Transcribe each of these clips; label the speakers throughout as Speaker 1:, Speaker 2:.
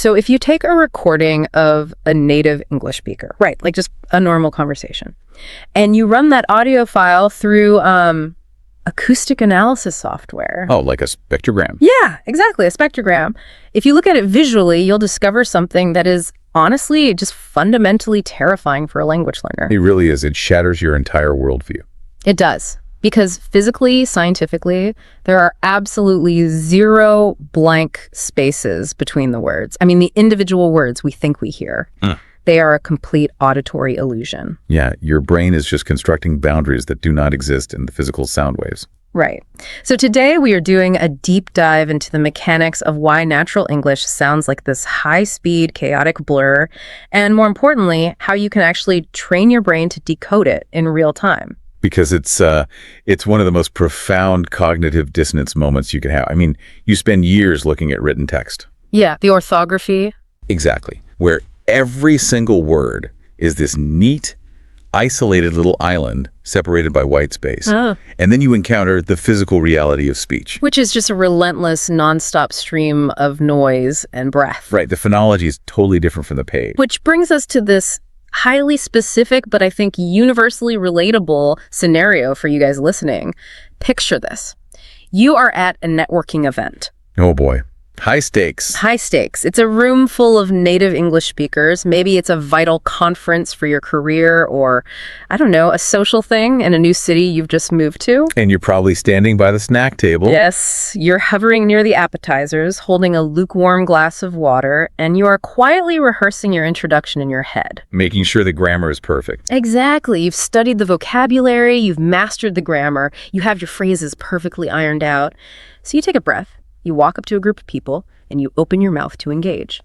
Speaker 1: So if you take a recording of a native English speaker, right, like just a normal conversation, and you run that audio file through acoustic analysis software.
Speaker 2: Oh, like a spectrogram.
Speaker 1: Yeah, exactly, a spectrogram. If you look at it visually, you'll discover something that is honestly just fundamentally terrifying for a language learner.
Speaker 2: It really is. It shatters your entire worldview.
Speaker 1: It does. Because physically, scientifically, there are absolutely zero blank spaces between the words. I mean, the individual words we think we hear, they are a complete auditory illusion.
Speaker 2: Yeah, your brain is just constructing boundaries that do not exist in the physical sound waves.
Speaker 1: Right. So today we are doing a deep dive into the mechanics of why natural English sounds like this high-speed, chaotic blur, and more importantly, how you can actually train your brain to decode it in real time.
Speaker 2: Because it's one of the most profound cognitive dissonance moments you can have. I mean, you spend years looking at written text.
Speaker 1: Yeah, the orthography.
Speaker 2: Exactly. Where every single word is this neat, isolated little island separated by white space.
Speaker 1: Oh.
Speaker 2: And then you encounter the physical reality of speech.
Speaker 1: Which is just a relentless, nonstop stream of noise and breath.
Speaker 2: Right. The phonology is totally different from the page.
Speaker 1: Which brings us to this highly specific, but I think universally relatable scenario for you guys listening. Picture this. You are at a networking event.
Speaker 2: Oh boy. High stakes.
Speaker 1: High stakes. It's a room full of native English speakers. Maybe it's a vital conference for your career or, I don't know, a social thing in a new city you've just moved to.
Speaker 2: And you're probably standing by the snack table.
Speaker 1: Yes, you're hovering near the appetizers, holding a lukewarm glass of water, and you are quietly rehearsing your introduction in your head.
Speaker 2: Making sure the grammar is perfect.
Speaker 1: Exactly. You've studied the vocabulary, you've mastered the grammar, you have your phrases perfectly ironed out. So you take a breath. You walk up to a group of people, and you open your mouth to engage.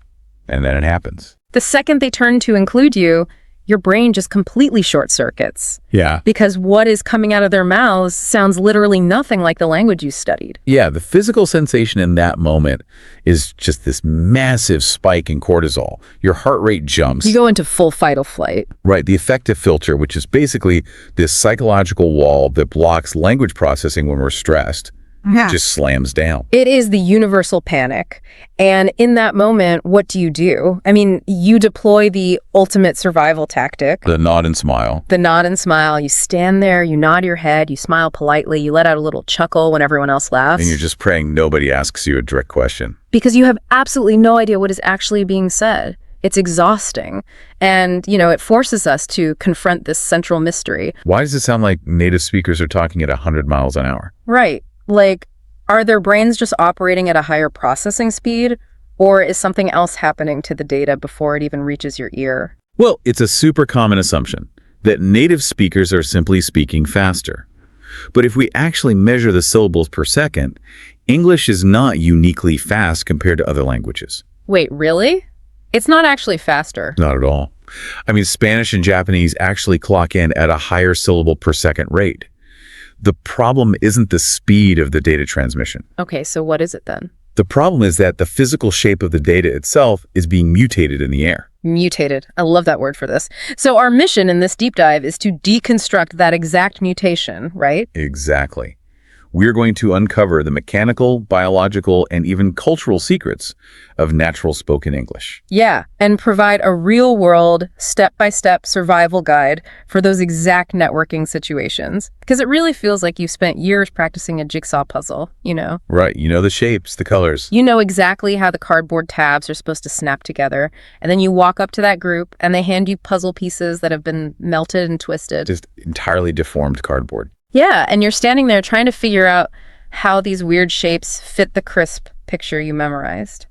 Speaker 2: And then it happens.
Speaker 1: The second they turn to include you, your brain just completely short-circuits.
Speaker 2: Yeah.
Speaker 1: Because what is coming out of their mouths sounds literally nothing like the language you studied.
Speaker 2: Yeah, the physical sensation in that moment is just this massive spike in cortisol. Your heart rate jumps.
Speaker 1: You go into full fight or flight.
Speaker 2: Right, the affective filter, which is basically this psychological wall that blocks language processing when we're stressed.
Speaker 1: Yeah.
Speaker 2: Just slams down.
Speaker 1: It is the universal panic. And in that moment, what do? I mean, you deploy the ultimate survival tactic.
Speaker 2: The nod and smile.
Speaker 1: The nod and smile. You stand there, you nod your head, you smile politely, you let out a little chuckle when everyone else laughs.
Speaker 2: And you're just praying nobody asks you a direct question.
Speaker 1: Because you have absolutely no idea what is actually being said. It's exhausting. And, it forces us to confront this central mystery.
Speaker 2: Why does it sound like native speakers are talking at 100 miles an hour?
Speaker 1: Right. Like, are their brains just operating at a higher processing speed, or is something else happening to the data before it even reaches your ear?
Speaker 2: Well, it's a super common assumption that native speakers are simply speaking faster. But if we actually measure the syllables per second, English is not uniquely fast compared to other languages.
Speaker 1: Wait, really? It's not actually faster.
Speaker 2: Not at all. I mean, Spanish and Japanese actually clock in at a higher syllable per second rate. The problem isn't the speed of the data transmission.
Speaker 1: Okay, so what is it then?
Speaker 2: The problem is that the physical shape of the data itself is being mutated in the air.
Speaker 1: Mutated. I love that word for this. So our mission in this deep dive is to deconstruct that exact mutation, right?
Speaker 2: Exactly. We're going to uncover the mechanical, biological, and even cultural secrets of natural spoken English.
Speaker 1: Yeah, and provide a real-world, step-by-step survival guide for those exact networking situations. Because it really feels like you've spent years practicing a jigsaw puzzle,
Speaker 2: Right, you know the shapes, the colors.
Speaker 1: You know exactly how the cardboard tabs are supposed to snap together, and then you walk up to that group, and they hand you puzzle pieces that have been melted and twisted.
Speaker 2: Just entirely deformed cardboard.
Speaker 1: Yeah, and you're standing there trying to figure out how these weird shapes fit the crisp picture you memorized.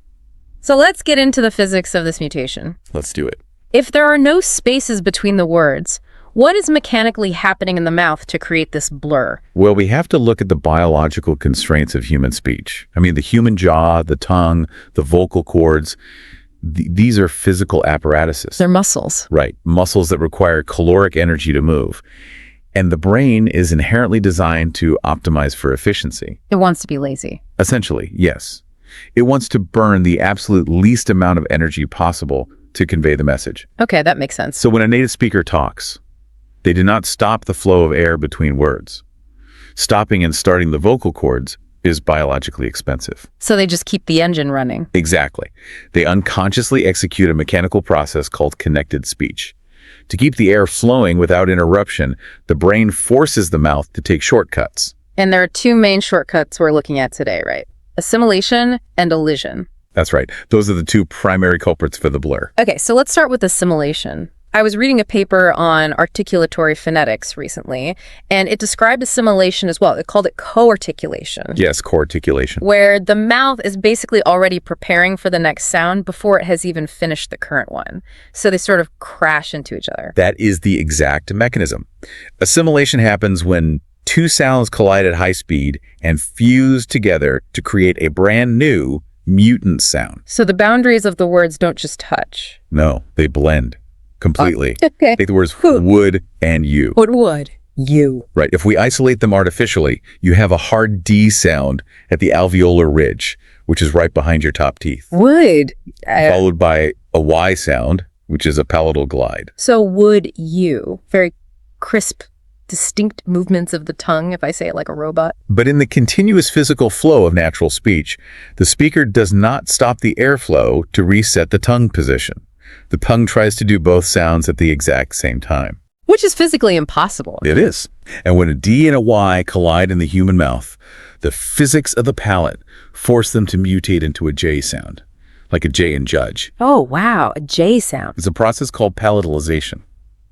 Speaker 1: So let's get into the physics of this mutation.
Speaker 2: Let's do it.
Speaker 1: If there are no spaces between the words, what is mechanically happening in the mouth to create this blur?
Speaker 2: Well, we have to look at the biological constraints of human speech. I mean, the human jaw, the tongue, the vocal cords, these are physical apparatuses.
Speaker 1: They're muscles.
Speaker 2: Right, muscles that require caloric energy to move. And the brain is inherently designed to optimize for efficiency.
Speaker 1: It wants to be lazy.
Speaker 2: Essentially, yes. It wants to burn the absolute least amount of energy possible to convey the message.
Speaker 1: Okay, that makes sense.
Speaker 2: So when a native speaker talks, they do not stop the flow of air between words. Stopping and starting the vocal cords is biologically expensive.
Speaker 1: So they just keep the engine running.
Speaker 2: Exactly. They unconsciously execute a mechanical process called connected speech. To keep the air flowing without interruption, the brain forces the mouth to take shortcuts.
Speaker 1: And there are two main shortcuts we're looking at today, right? Assimilation and elision.
Speaker 2: That's right. Those are the two primary culprits for the blur.
Speaker 1: Okay, so let's start with assimilation. I was reading a paper on articulatory phonetics recently, and it described assimilation as well. It called it co-articulation.
Speaker 2: Yes, co-articulation.
Speaker 1: Where the mouth is basically already preparing for the next sound before it has even finished the current one. So they sort of crash into each other.
Speaker 2: That is the exact mechanism. Assimilation happens when two sounds collide at high speed and fuse together to create a brand new mutant sound.
Speaker 1: So the boundaries of the words don't just touch.
Speaker 2: No, they blend completely.
Speaker 1: Okay.
Speaker 2: Take the words would and you.
Speaker 1: What would? You.
Speaker 2: Right. If we isolate them artificially, you have a hard D sound at the alveolar ridge, which is right behind your top teeth,
Speaker 1: Would.
Speaker 2: followed by a Y sound, which is a palatal glide.
Speaker 1: So would you. Very crisp, distinct movements of the tongue, if I say it like a robot.
Speaker 2: But in the continuous physical flow of natural speech, the speaker does not stop the airflow to reset the tongue position. The tongue tries to do both sounds at the exact same time.
Speaker 1: Which is physically impossible.
Speaker 2: It is. And when a D and a Y collide in the human mouth, the physics of the palate force them to mutate into a J sound, like a J in judge.
Speaker 1: Oh, wow. A J sound.
Speaker 2: It's a process called palatalization.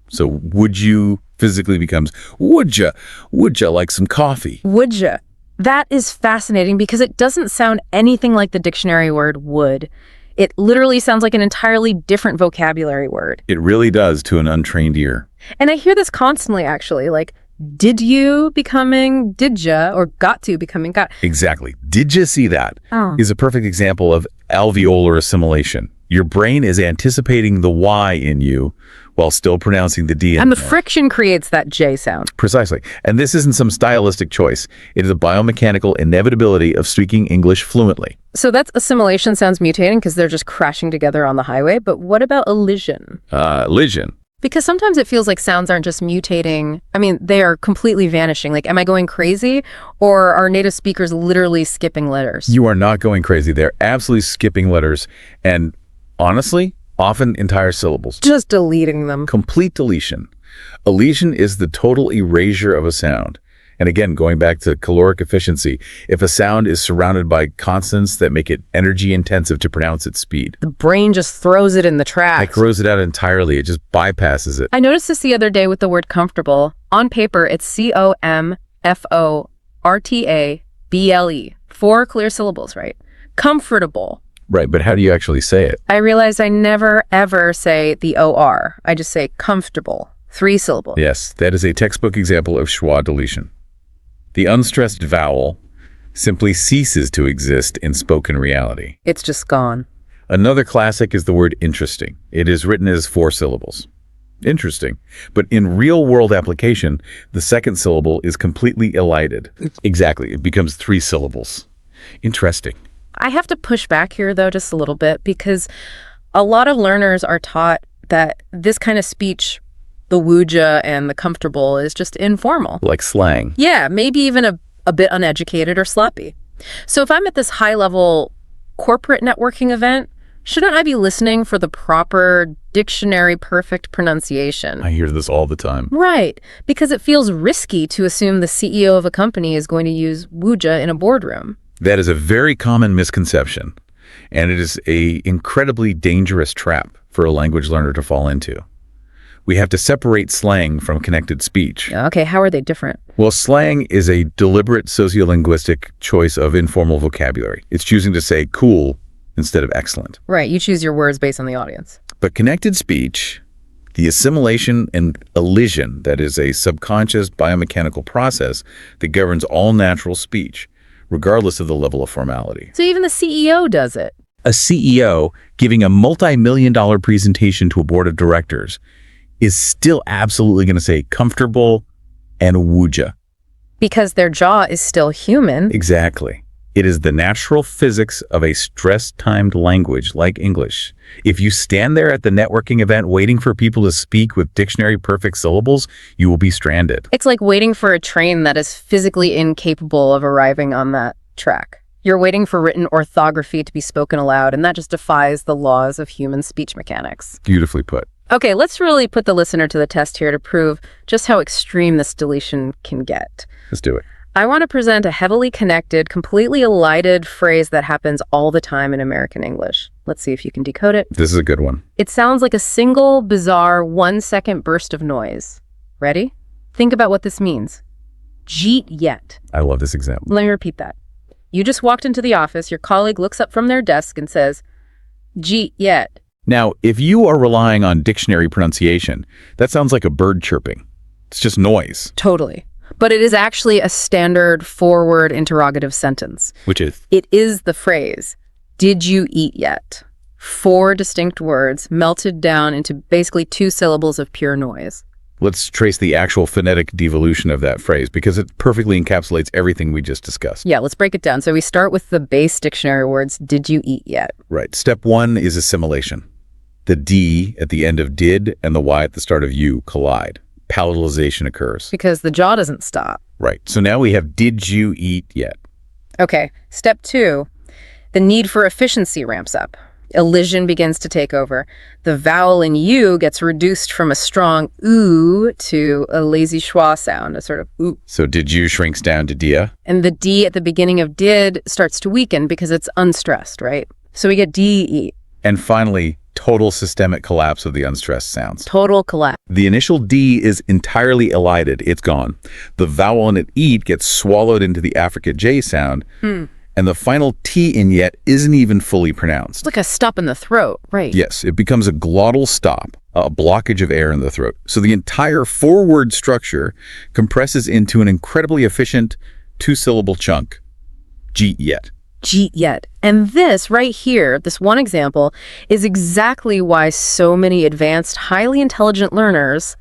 Speaker 2: So would you physically becomes would ya like some coffee?
Speaker 1: Would ya? That is fascinating because it doesn't sound anything like the dictionary word would. It literally sounds like an entirely different vocabulary word.
Speaker 2: It really does to an untrained ear.
Speaker 1: And I hear this constantly, actually, like, did you becoming did ya, or got to becoming got.
Speaker 2: Exactly. Did you see that?
Speaker 1: Oh.
Speaker 2: Is a perfect example of alveolar assimilation. Your brain is anticipating the Y in you while still pronouncing the D.
Speaker 1: And the friction creates that J sound.
Speaker 2: Precisely. And this isn't some stylistic choice. It is a biomechanical inevitability of speaking English fluently.
Speaker 1: So that's assimilation sounds mutating because they're just crashing together on the highway. But what about elision?
Speaker 2: Elision.
Speaker 1: Because sometimes it feels like sounds aren't just mutating. I mean, they are completely vanishing. Like, am I going crazy? Or are native speakers literally skipping letters?
Speaker 2: You are not going crazy. They're absolutely skipping letters. And honestly, often entire syllables.
Speaker 1: Just deleting them.
Speaker 2: Complete deletion. Elision is the total erasure of a sound. And again, going back to caloric efficiency, if a sound is surrounded by consonants that make it energy intensive to pronounce at speed,
Speaker 1: The brain just throws it in the trash.
Speaker 2: it throws it out entirely. It just bypasses it.
Speaker 1: I noticed this the other day with the word comfortable. On paper, it's C-O-M-F-O-R-T-A-B-L-E. 4 clear syllables, right? Comfortable.
Speaker 2: Right, but how do you actually say it?
Speaker 1: I realized I never, ever say the O-R. I just say comfortable. 3 syllables.
Speaker 2: Yes, that is a textbook example of schwa deletion. The unstressed vowel simply ceases to exist in spoken reality.
Speaker 1: It's just gone.
Speaker 2: Another classic is the word interesting. It is written as 4 syllables. Interesting. But in real-world application, the second syllable is completely elided. Exactly. It becomes 3 syllables. Interesting.
Speaker 1: I have to push back here, though, just a little bit, because a lot of learners are taught that this kind of speech, the wuja and the comfortable, is just informal.
Speaker 2: Like slang.
Speaker 1: Yeah, maybe even a bit uneducated or sloppy. So if I'm at this high-level corporate networking event, shouldn't I be listening for the proper dictionary perfect pronunciation?
Speaker 2: I hear this all the time.
Speaker 1: Right, because it feels risky to assume the CEO of a company is going to use wuja in a boardroom.
Speaker 2: That is a very common misconception, and it is an incredibly dangerous trap for a language learner to fall into. We have to separate slang from connected speech.
Speaker 1: Okay, how are they different?
Speaker 2: Well, slang is a deliberate sociolinguistic choice of informal vocabulary. It's choosing to say cool instead of excellent.
Speaker 1: Right, you choose your words based on the audience.
Speaker 2: But connected speech, the assimilation and elision, that is a subconscious biomechanical process that governs all natural speech, regardless of the level of formality.
Speaker 1: So even the CEO does it.
Speaker 2: A CEO giving a multi-million-dollar presentation to a board of directors is still absolutely going to say comfortable and wuja.
Speaker 1: Because their jaw is still human.
Speaker 2: Exactly. It is the natural physics of a stress-timed language like English. If you stand there at the networking event waiting for people to speak with dictionary-perfect syllables, you will be stranded.
Speaker 1: It's like waiting for a train that is physically incapable of arriving on that track. You're waiting for written orthography to be spoken aloud, and that just defies the laws of human speech mechanics.
Speaker 2: Beautifully put.
Speaker 1: Okay, let's really put the listener to the test here to prove just how extreme this deletion can get.
Speaker 2: Let's do it.
Speaker 1: I want to present a heavily connected, completely elided phrase that happens all the time in American English. Let's see if you can decode it.
Speaker 2: This is a good one.
Speaker 1: It sounds like a single, bizarre, 1-second burst of noise. Ready? Think about what this means. Jeet yet.
Speaker 2: I love this example.
Speaker 1: Let me repeat that. You just walked into the office, your colleague looks up from their desk and says, "Jeet yet."
Speaker 2: Now, if you are relying on dictionary pronunciation, that sounds like a bird chirping. It's just noise.
Speaker 1: Totally. But it is actually a standard forward interrogative sentence.
Speaker 2: Which is?
Speaker 1: It is the phrase, "Did you eat yet?" 4 distinct words melted down into basically 2 syllables of pure noise.
Speaker 2: Let's trace the actual phonetic devolution of that phrase because it perfectly encapsulates everything we just discussed.
Speaker 1: Yeah, let's break it down. So we start with the base dictionary words, "Did you eat yet?"
Speaker 2: Right. Step 1 is assimilation. The D at the end of did and the Y at the start of you collide. Palatalization occurs.
Speaker 1: Because the jaw doesn't stop.
Speaker 2: Right. So now we have did you eat yet?
Speaker 1: Okay, step 2, the need for efficiency ramps up. Elision begins to take over. The vowel in you gets reduced from a strong oo to a lazy schwa sound, a sort of oo.
Speaker 2: So did you shrinks down to dia?
Speaker 1: And the D at the beginning of did starts to weaken because it's unstressed, right? So we get D-eat.
Speaker 2: And finally, total systemic collapse of the unstressed sounds.
Speaker 1: Total collapse.
Speaker 2: The initial D is entirely elided. It's gone. The vowel in it eat gets swallowed into the affricate J sound. And the final T in yet isn't even fully pronounced.
Speaker 1: It's like a stop in the throat, right?
Speaker 2: Yes, it becomes a glottal stop, a blockage of air in the throat. So the entire 4-word structure compresses into an incredibly efficient 2-syllable chunk. Jeet yet.
Speaker 1: Jeet yet. And this right here, this one example, is exactly why so many advanced, highly intelligent learners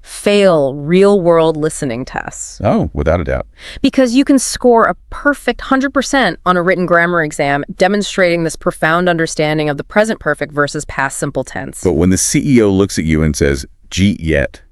Speaker 1: fail real-world listening tests.
Speaker 2: Oh, without a doubt.
Speaker 1: Because you can score a perfect 100% on a written grammar exam, demonstrating this profound understanding of the present perfect versus past simple tense.
Speaker 2: But when the CEO looks at you and says, "Jeet yet,"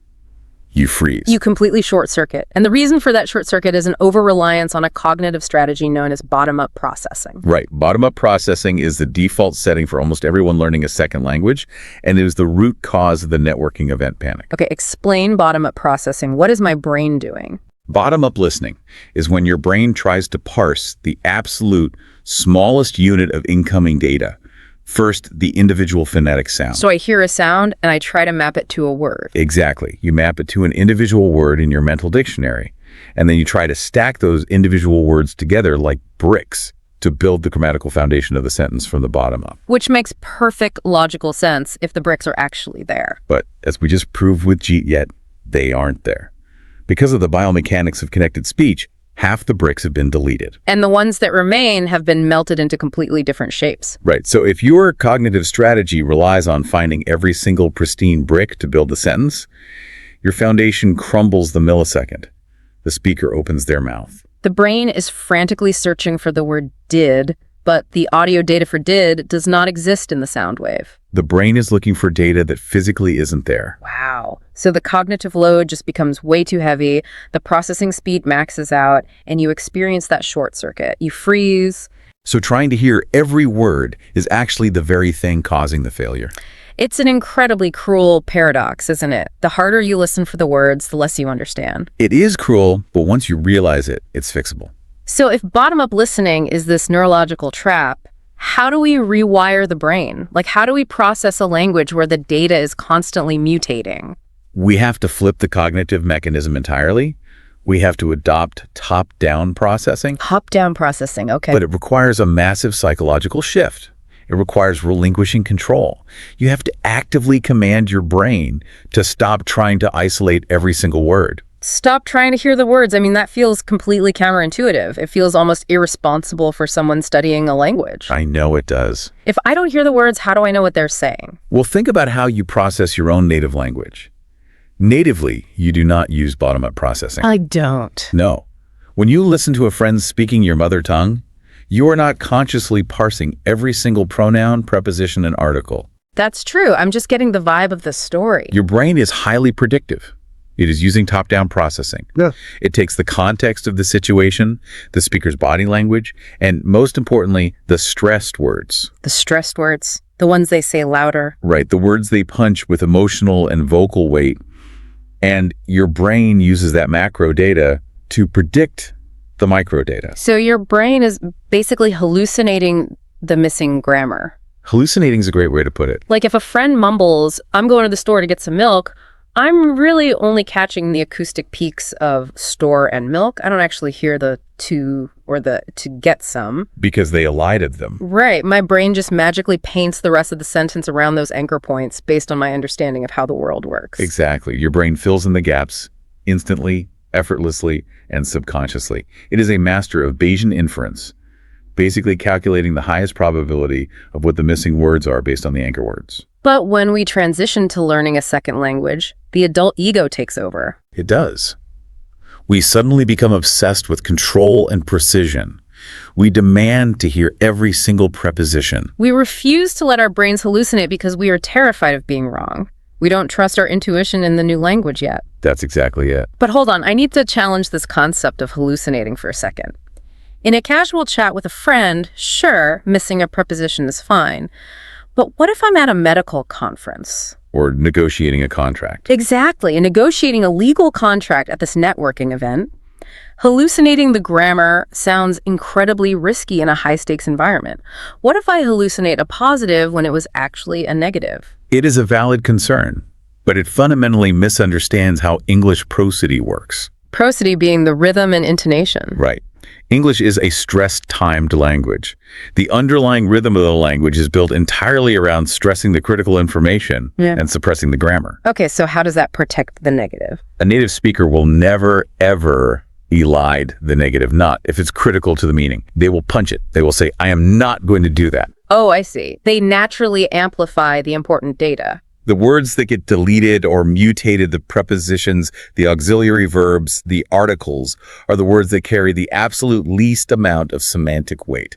Speaker 2: you freeze.
Speaker 1: You completely short-circuit. And the reason for that short-circuit is an over-reliance on a cognitive strategy known as bottom-up processing.
Speaker 2: Right. Bottom-up processing is the default setting for almost everyone learning a second language, and it is the root cause of the networking event panic.
Speaker 1: Okay, explain bottom-up processing. What is my brain doing?
Speaker 2: Bottom-up listening is when your brain tries to parse the absolute smallest unit of incoming data. First, the individual phonetic sound.
Speaker 1: So I hear a sound and I try to map it to a word.
Speaker 2: Exactly. You map it to an individual word in your mental dictionary, and then you try to stack those individual words together like bricks to build the grammatical foundation of the sentence from the bottom up.
Speaker 1: Which makes perfect logical sense if the bricks are actually there.
Speaker 2: But as we just proved with Jeet yet, they aren't there. Because of the biomechanics of connected speech, half the bricks have been deleted.
Speaker 1: And the ones that remain have been melted into completely different shapes.
Speaker 2: Right. So if your cognitive strategy relies on finding every single pristine brick to build the sentence, your foundation crumbles the millisecond the speaker opens their mouth.
Speaker 1: The brain is frantically searching for the word did, but the audio data for did does not exist in the sound wave.
Speaker 2: The brain is looking for data that physically isn't there.
Speaker 1: Wow. So the cognitive load just becomes way too heavy, the processing speed maxes out, and you experience that short circuit. You freeze.
Speaker 2: So trying to hear every word is actually the very thing causing the failure.
Speaker 1: It's an incredibly cruel paradox, isn't it? The harder you listen for the words, the less you understand.
Speaker 2: It is cruel, but once you realize it, it's fixable.
Speaker 1: So if bottom-up listening is this neurological trap, how do we rewire the brain? Like, how do we process a language where the data is constantly mutating?
Speaker 2: We have to flip the cognitive mechanism entirely. We have to adopt top-down processing.
Speaker 1: Top-down processing, okay.
Speaker 2: But it requires a massive psychological shift. It requires relinquishing control. You have to actively command your brain to stop trying to isolate every single word.
Speaker 1: Stop trying to hear the words. I mean, that feels completely counterintuitive. It feels almost irresponsible for someone studying a language.
Speaker 2: I know it does.
Speaker 1: If I don't hear the words, how do I know what they're saying?
Speaker 2: Well, think about how you process your own native language. Natively, you do not use bottom-up processing.
Speaker 1: I don't.
Speaker 2: No. When you listen to a friend speaking your mother tongue, you are not consciously parsing every single pronoun, preposition, and article.
Speaker 1: That's true. I'm just getting the vibe of the story.
Speaker 2: Your brain is highly predictive. It is using top-down processing.
Speaker 3: Yeah.
Speaker 2: It takes the context of the situation, the speaker's body language, and most importantly, the stressed words.
Speaker 1: The stressed words, the ones they say louder.
Speaker 2: Right, the words they punch with emotional and vocal weight. And your brain uses that macro data to predict the micro data.
Speaker 1: So your brain is basically hallucinating the missing grammar.
Speaker 2: Hallucinating is a great way to put it.
Speaker 1: Like if a friend mumbles, "I'm going to the store to get some milk," I'm really only catching the acoustic peaks of store and milk. I don't actually hear the to or the to get some.
Speaker 2: Because they elided them.
Speaker 1: Right. My brain just magically paints the rest of the sentence around those anchor points based on my understanding of how the world works.
Speaker 2: Exactly. Your brain fills in the gaps instantly, effortlessly, and subconsciously. It is a master of Bayesian inference, basically calculating the highest probability of what the missing words are based on the anchor words.
Speaker 1: But when we transition to learning a second language, the adult ego takes over.
Speaker 2: It does. We suddenly become obsessed with control and precision. We demand to hear every single preposition.
Speaker 1: We refuse to let our brains hallucinate because we are terrified of being wrong. We don't trust our intuition in the new language yet.
Speaker 2: That's exactly it.
Speaker 1: But hold on, I need to challenge this concept of hallucinating for a second. In a casual chat with a friend, sure, missing a preposition is fine. But what if I'm at a medical conference?
Speaker 2: Or negotiating a contract.
Speaker 1: Exactly, and negotiating a legal contract at this networking event. Hallucinating the grammar sounds incredibly risky in a high-stakes environment. What if I hallucinate a positive when it was actually a negative?
Speaker 2: It is a valid concern, but it fundamentally misunderstands how English prosody works.
Speaker 1: Prosody being the rhythm and intonation.
Speaker 2: Right. English is a stress-timed language. The underlying rhythm of the language is built entirely around stressing the critical information and suppressing the grammar.
Speaker 1: Okay, so how does that protect the negative?
Speaker 2: A native speaker will never, ever elide the negative not if it's critical to the meaning. They will punch it. They will say, "I am not going to do that."
Speaker 1: Oh, I see. They naturally amplify the important data.
Speaker 2: The words that get deleted or mutated, the prepositions, the auxiliary verbs, the articles, are the words that carry the absolute least amount of semantic weight.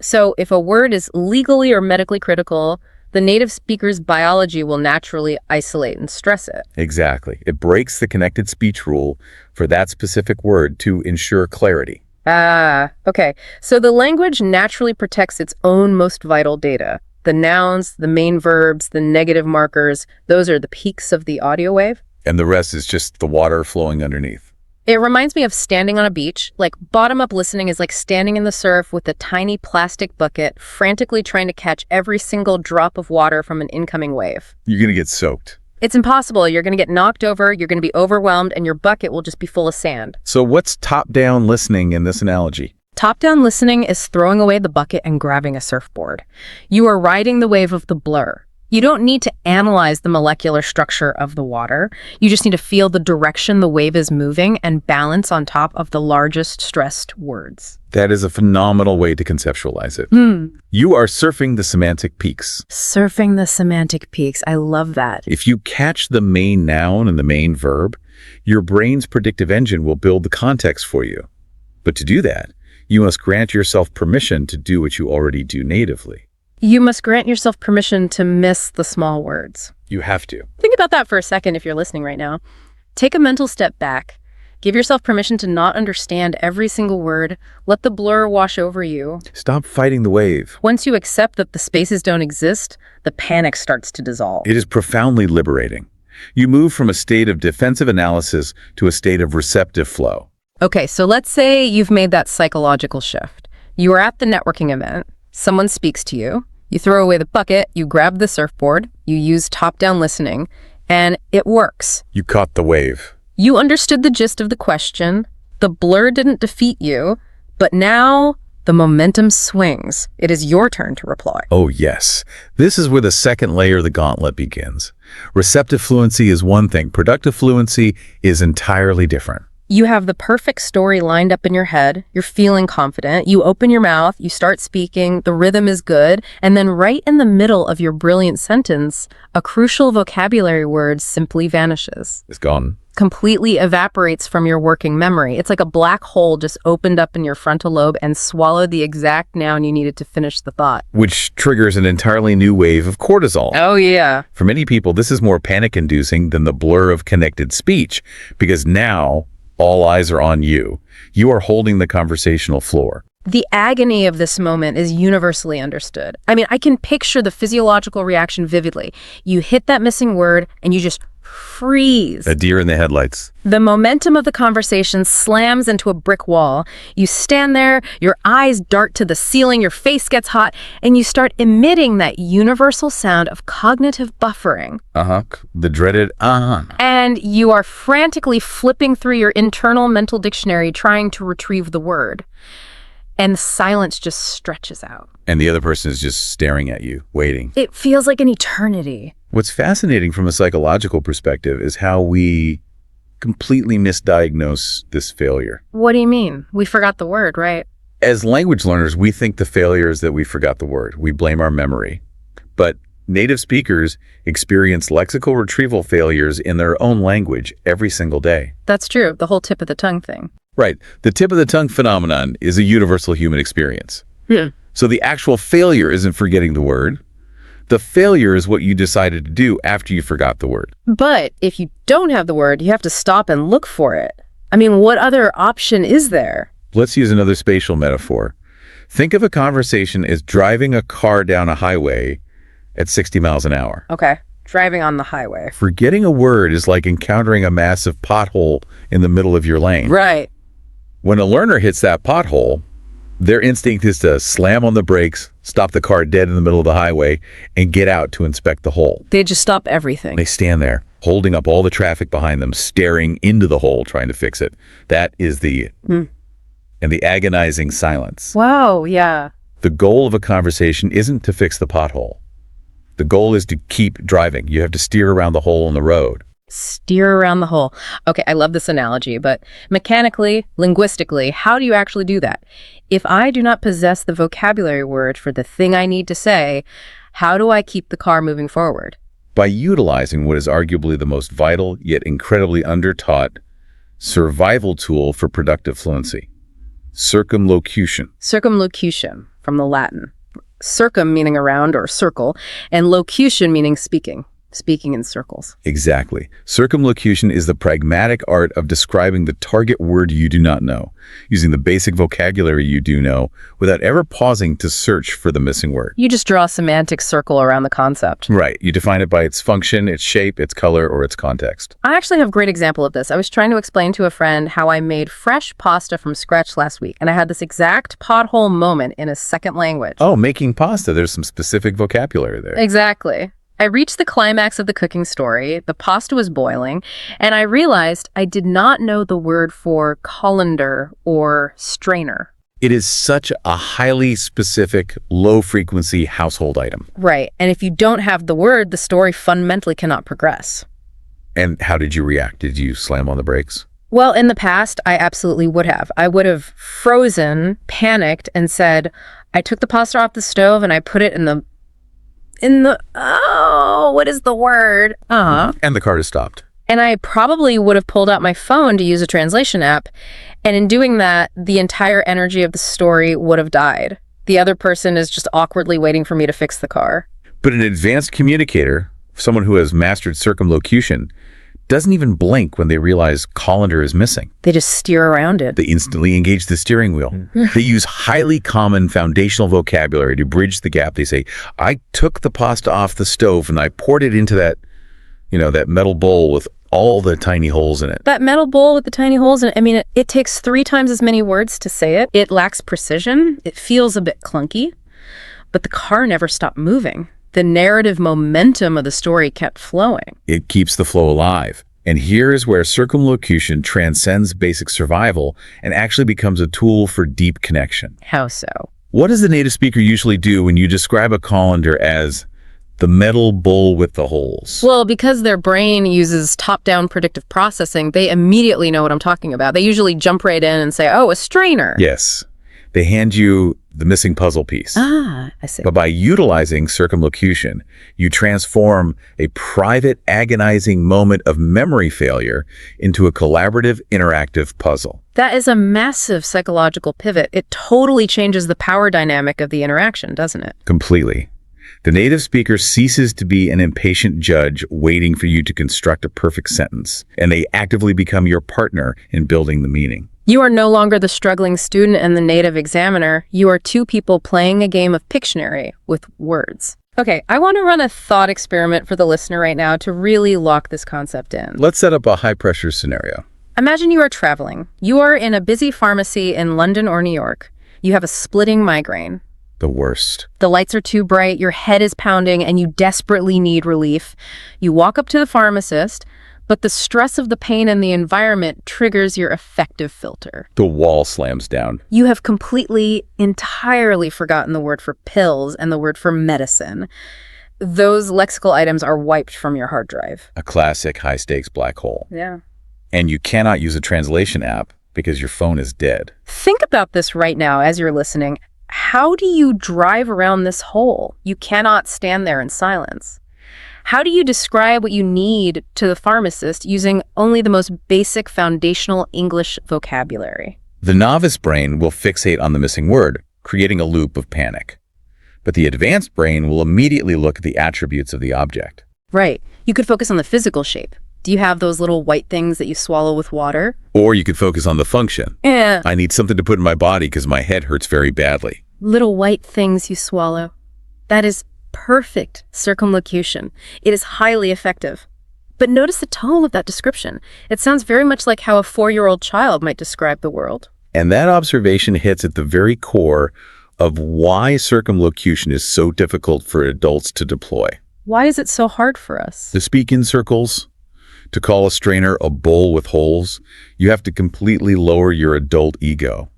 Speaker 1: So if a word is legally or medically critical, the native speaker's biology will naturally isolate and stress it.
Speaker 2: Exactly. It breaks the connected speech rule for that specific word to ensure clarity.
Speaker 1: Ah, okay. So the language naturally protects its own most vital data. The nouns, the main verbs, the negative markers, those are the peaks of the audio wave.
Speaker 2: And the rest is just the water flowing underneath.
Speaker 1: It reminds me of standing on a beach. Like bottom-up listening is like standing in the surf with a tiny plastic bucket, frantically trying to catch every single drop of water from an incoming wave.
Speaker 2: You're going to get soaked.
Speaker 1: It's impossible. You're going to get knocked over, you're going to be overwhelmed, and your bucket will just be full of sand.
Speaker 2: So what's top-down listening in this analogy?
Speaker 1: Top-down listening is throwing away the bucket and grabbing a surfboard. You are riding the wave of the blur. You don't need to analyze the molecular structure of the water. You just need to feel the direction the wave is moving and balance on top of the largest stressed words.
Speaker 2: That is a phenomenal way to conceptualize it. You are surfing the semantic peaks.
Speaker 1: Surfing the semantic peaks. I love that.
Speaker 2: If you catch the main noun and the main verb, your brain's predictive engine will build the context for you. But to do that, you must grant yourself permission to do what you already do natively.
Speaker 1: You must grant yourself permission to miss the small words.
Speaker 2: You have to.
Speaker 1: Think about that for a second if you're listening right now. Take a mental step back. Give yourself permission to not understand every single word. Let the blur wash over you.
Speaker 2: Stop fighting the wave.
Speaker 1: Once you accept that the spaces don't exist, the panic starts to dissolve.
Speaker 2: It is profoundly liberating. You move from a state of defensive analysis to a state of receptive flow.
Speaker 1: Okay, so let's say you've made that psychological shift. You are at the networking event. Someone speaks to you. You throw away the bucket. You grab the surfboard. You use top-down listening. And it works.
Speaker 2: You caught the wave.
Speaker 1: You understood the gist of the question. The blur didn't defeat you. But now the momentum swings. It is your turn to reply.
Speaker 2: Oh, yes. This is where the second layer of the gauntlet begins. Receptive fluency is one thing. Productive fluency is entirely different.
Speaker 1: You have the perfect story lined up in your head. You're feeling confident. You open your mouth. You start speaking. The rhythm is good. And then right in the middle of your brilliant sentence, a crucial vocabulary word simply vanishes.
Speaker 2: It's gone.
Speaker 1: Completely evaporates from your working memory. It's like a black hole just opened up in your frontal lobe and swallowed the exact noun you needed to finish the thought.
Speaker 2: Which triggers an entirely new wave of cortisol.
Speaker 1: Oh, yeah.
Speaker 2: For many people, this is more panic-inducing than the blur of connected speech, because now all eyes are on you. You are holding the conversational floor.
Speaker 1: The agony of this moment is universally understood. I mean, I can picture the physiological reaction vividly. You hit that missing word and you just freeze.
Speaker 2: A deer in the headlights.
Speaker 1: The momentum of the conversation slams into a brick wall. You stand there, your eyes dart to the ceiling, your face gets hot, and you start emitting that universal sound of cognitive buffering.
Speaker 2: The dreaded
Speaker 1: And you are frantically flipping through your internal mental dictionary trying to retrieve the word. And the silence just stretches out.
Speaker 2: And the other person is just staring at you, waiting.
Speaker 1: It feels like an eternity.
Speaker 2: What's fascinating from a psychological perspective is how we completely misdiagnose this failure.
Speaker 1: What do you mean? We forgot the word, right?
Speaker 2: As language learners, we think the failure is that we forgot the word. We blame our memory. But native speakers experience lexical retrieval failures in their own language every single day.
Speaker 1: That's true. The whole tip of the tongue thing.
Speaker 2: Right. The tip of the tongue phenomenon is a universal human experience.
Speaker 1: Yeah.
Speaker 2: So the actual failure isn't forgetting the word. The failure is what you decided to do after you forgot the word.
Speaker 1: But if you don't have the word, you have to stop and look for it. I mean, what other option is there?
Speaker 2: Let's use another spatial metaphor. Think of a conversation as driving a car down a highway at 60 miles an hour.
Speaker 1: Okay. Driving on the highway.
Speaker 2: Forgetting a word is like encountering a massive pothole in the middle of your lane.
Speaker 1: Right.
Speaker 2: When a learner hits that pothole, their instinct is to slam on the brakes, stop the car dead in the middle of the highway, and get out to inspect the hole.
Speaker 1: They just stop everything.
Speaker 2: They stand there, holding up all the traffic behind them, staring into the hole, trying to fix it. That is the agonizing silence.
Speaker 1: Wow, yeah.
Speaker 2: The goal of a conversation isn't to fix the pothole. The goal is to keep driving. You have to steer around the hole in the road.
Speaker 1: Steer around the hole. Okay, I love this analogy, but mechanically, linguistically, how do you actually do that? If I do not possess the vocabulary word for the thing I need to say, how do I keep the car moving forward?
Speaker 2: By utilizing what is arguably the most vital yet incredibly undertaught survival tool for productive fluency: circumlocution.
Speaker 1: Circumlocution, from the Latin. Circum meaning around or circle, and locution meaning speaking. Speaking in circles.
Speaker 2: Exactly. Circumlocution is the pragmatic art of describing the target word you do not know, using the basic vocabulary you do know, without ever pausing to search for the missing word.
Speaker 1: You just draw a semantic circle around the concept.
Speaker 2: Right. You define it by its function, its shape, its color, or its context.
Speaker 1: I actually have a great example of this. I was trying to explain to a friend how I made fresh pasta from scratch last week, and I had this exact pothole moment in a second language.
Speaker 2: Oh, making pasta. There's some specific vocabulary there.
Speaker 1: Exactly. I reached the climax of the cooking story, the pasta was boiling, and I realized I did not know the word for colander or strainer.
Speaker 2: It is such a highly specific, low-frequency household item.
Speaker 1: Right, and if you don't have the word, the story fundamentally cannot progress.
Speaker 2: And how did you react? Did you slam on the brakes?
Speaker 1: Well, in the past, I absolutely would have. I would have frozen, panicked, and said, I took the pasta off the stove and I put it in the what is the word?
Speaker 2: And the car is stopped.
Speaker 1: And I probably would have pulled out my phone to use a translation app. And in doing that, the entire energy of the story would have died. The other person is just awkwardly waiting for me to fix the car.
Speaker 2: But an advanced communicator, someone who has mastered circumlocution, doesn't even blink when they realize colander is missing.
Speaker 1: They just steer around it.
Speaker 2: They instantly engage the steering wheel. They use highly common foundational vocabulary to bridge the gap. They say, I took the pasta off the stove and I poured it into that, that metal bowl with all the tiny holes in it.
Speaker 1: That metal bowl with the tiny holes in it, I mean, it takes 3 times as many words to say it. It lacks precision. It feels a bit clunky. But the car never stopped moving. The narrative momentum of the story kept flowing.
Speaker 2: It keeps the flow alive. And here is where circumlocution transcends basic survival and actually becomes a tool for deep connection.
Speaker 1: How so?
Speaker 2: What does the native speaker usually do when you describe a colander as The metal bowl with the holes.
Speaker 1: Well, because their brain uses top-down predictive processing, they immediately know what I'm talking about. They usually jump right in and say, oh, a strainer.
Speaker 2: Yes. They hand you the missing puzzle piece.
Speaker 1: Ah, I see.
Speaker 2: But by utilizing circumlocution, you transform a private, agonizing moment of memory failure into a collaborative, interactive puzzle.
Speaker 1: That is a massive psychological pivot. It totally changes the power dynamic of the interaction, doesn't it?
Speaker 2: Completely. The native speaker ceases to be an impatient judge waiting for you to construct a perfect sentence, and they actively become your partner in building the meaning.
Speaker 1: You are no longer the struggling student and the native examiner. You are two people playing a game of Pictionary with words. Okay, I want to run a thought experiment for the listener right now to really lock this concept in.
Speaker 2: Let's set up a high-pressure scenario.
Speaker 1: Imagine you are traveling. You are in a busy pharmacy in London or New York. You have a splitting migraine.
Speaker 2: The worst.
Speaker 1: The lights are too bright, your head is pounding, and you desperately need relief. You walk up to the pharmacist, but the stress of the pain and the environment triggers your affective filter.
Speaker 2: The wall slams down.
Speaker 1: You have completely, entirely forgotten the word for pills and the word for medicine. Those lexical items are wiped from your hard drive.
Speaker 2: A classic high-stakes black hole.
Speaker 1: Yeah.
Speaker 2: And you cannot use a translation app because your phone is dead.
Speaker 1: Think about this right now as you're listening. How do you drive around this hole? You cannot stand there in silence. How do you describe what you need to the pharmacist using only the most basic foundational English vocabulary?
Speaker 2: The novice brain will fixate on the missing word, creating a loop of panic. But the advanced brain will immediately look at the attributes of the object.
Speaker 1: Right. You could focus on the physical shape. Do you have those little white things that you swallow with water?
Speaker 2: Or you could focus on the function.
Speaker 1: Yeah.
Speaker 2: I need something to put in my body because my head hurts very badly.
Speaker 1: Little white things you swallow. That is perfect circumlocution. It is highly effective. But notice the tone of that description. It sounds very much like how a 4-year-old child might describe the world.
Speaker 2: And that observation hits at the very core of why circumlocution is so difficult for adults to deploy.
Speaker 1: Why is it so hard for us?
Speaker 2: To speak in circles, to call a strainer a bowl with holes, you have to completely lower your adult ego.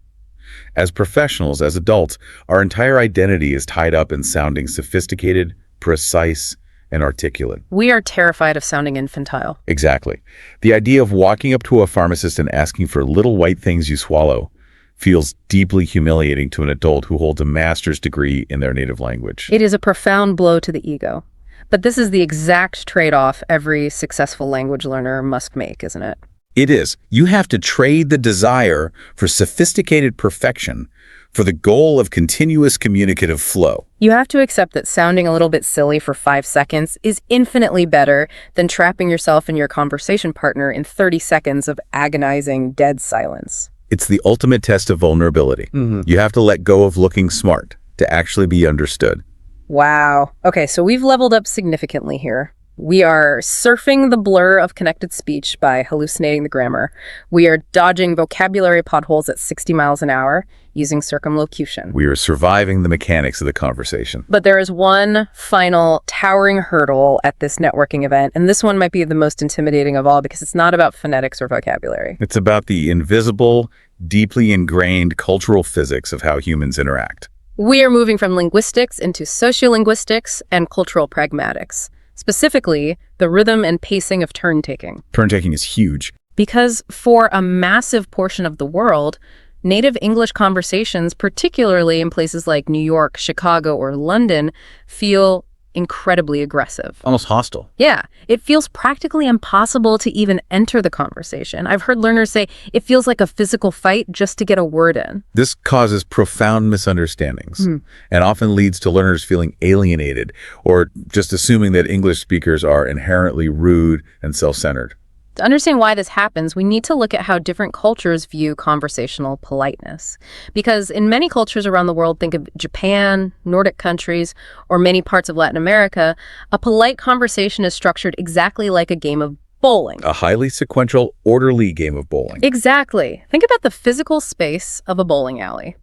Speaker 2: As professionals, as adults, our entire identity is tied up in sounding sophisticated, precise, and articulate.
Speaker 1: We are terrified of sounding infantile.
Speaker 2: Exactly. The idea of walking up to a pharmacist and asking for little white things you swallow feels deeply humiliating to an adult who holds a master's degree in their native language.
Speaker 1: It is a profound blow to the ego. But this is the exact trade-off every successful language learner must make, isn't it?
Speaker 2: It is. You have to trade the desire for sophisticated perfection for the goal of continuous communicative flow.
Speaker 1: You have to accept that sounding a little bit silly for 5 seconds is infinitely better than trapping yourself and your conversation partner in 30 seconds of agonizing dead silence.
Speaker 2: It's the ultimate test of vulnerability. You have to let go of looking smart to actually be understood.
Speaker 1: Wow. Okay, so we've leveled up significantly here. We are surfing the blur of connected speech by hallucinating the grammar. We are dodging vocabulary potholes at 60 miles an hour using circumlocution.
Speaker 2: We are surviving the mechanics of the conversation.
Speaker 1: But there is one final towering hurdle at this networking event, and this one might be the most intimidating of all because it's not about phonetics or vocabulary.
Speaker 2: It's about the invisible, deeply ingrained cultural physics of how humans interact.
Speaker 1: We are moving from linguistics into sociolinguistics and cultural pragmatics. Specifically, the rhythm and pacing of turn-taking.
Speaker 2: Turn-taking is huge.
Speaker 1: Because for a massive portion of the world, native English conversations, particularly in places like New York, Chicago, or London, feel incredibly aggressive.
Speaker 2: Almost hostile.
Speaker 1: Yeah, it feels practically impossible to even enter the conversation. I've heard learners say it feels like a physical fight just to get a word in.
Speaker 2: This causes profound misunderstandings and often leads to learners feeling alienated or just assuming that English speakers are inherently rude and self-centered.
Speaker 1: To understand why this happens, we need to look at how different cultures view conversational politeness. Because in many cultures around the world, think of Japan, Nordic countries, or many parts of Latin America, a polite conversation is structured exactly like a game of bowling.
Speaker 2: A highly sequential, orderly game of bowling.
Speaker 1: Exactly. Think about the physical space of a bowling alley.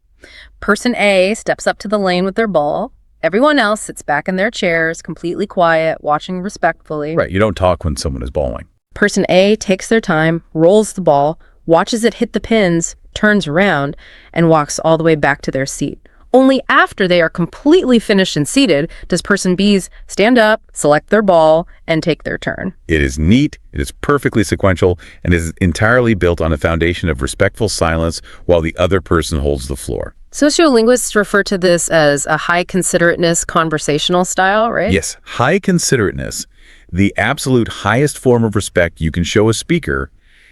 Speaker 1: Person A steps up to the lane with their ball. Everyone else sits back in their chairs, completely quiet, watching respectfully.
Speaker 2: Right, you don't talk when someone is bowling.
Speaker 1: Person A takes their time, rolls the ball, watches it hit the pins, turns around, and walks all the way back to their seat, Only after they are completely finished and seated does person B's stand up, select their ball, and take their turn.
Speaker 2: It is neat, it is perfectly sequential, and is entirely built on a foundation of respectful silence while the other person holds the floor.
Speaker 1: Sociolinguists refer to this as a high considerateness conversational style, right?
Speaker 2: Yes, high considerateness, the absolute highest form of respect you can show a speaker,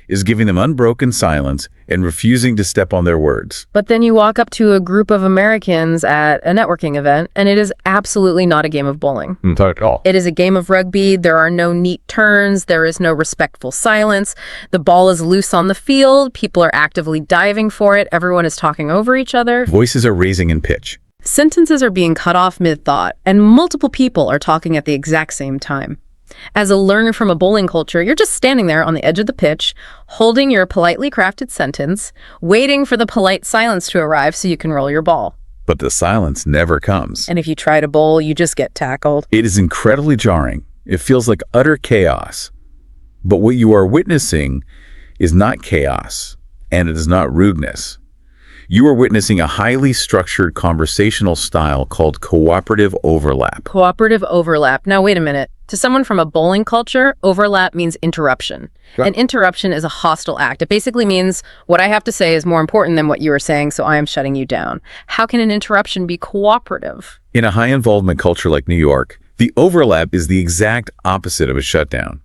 Speaker 2: is giving them unbroken silence and refusing to step on their words.
Speaker 1: But then you walk up to a group of Americans at a networking event, and it is absolutely not a game of bowling.
Speaker 2: Not at all.
Speaker 1: It is a game of rugby. There are no neat turns. There is no respectful silence. The ball is loose on the field. People are actively diving for it. Everyone is talking over each other.
Speaker 2: Voices are raising in pitch.
Speaker 1: Sentences are being cut off mid-thought, and multiple people are talking at the exact same time. As a learner from a bowling culture, you're just standing there on the edge of the pitch, holding your politely crafted sentence, waiting for the polite silence to arrive so you can roll your ball.
Speaker 2: But the silence never comes.
Speaker 1: And if you try to bowl, you just get tackled.
Speaker 2: It is incredibly jarring. It feels like utter chaos. But what you are witnessing is not chaos, and it is not rudeness. You are witnessing a highly structured conversational style called cooperative overlap.
Speaker 1: Cooperative overlap. Now, wait a minute. To someone from a bowling culture, overlap means interruption.
Speaker 2: Sure.
Speaker 1: An interruption is a hostile act. It basically means what I have to say is more important than what you are saying, so I am shutting you down. How can an interruption be cooperative?
Speaker 2: In a high-involvement culture like New York, the overlap is the exact opposite of a shutdown.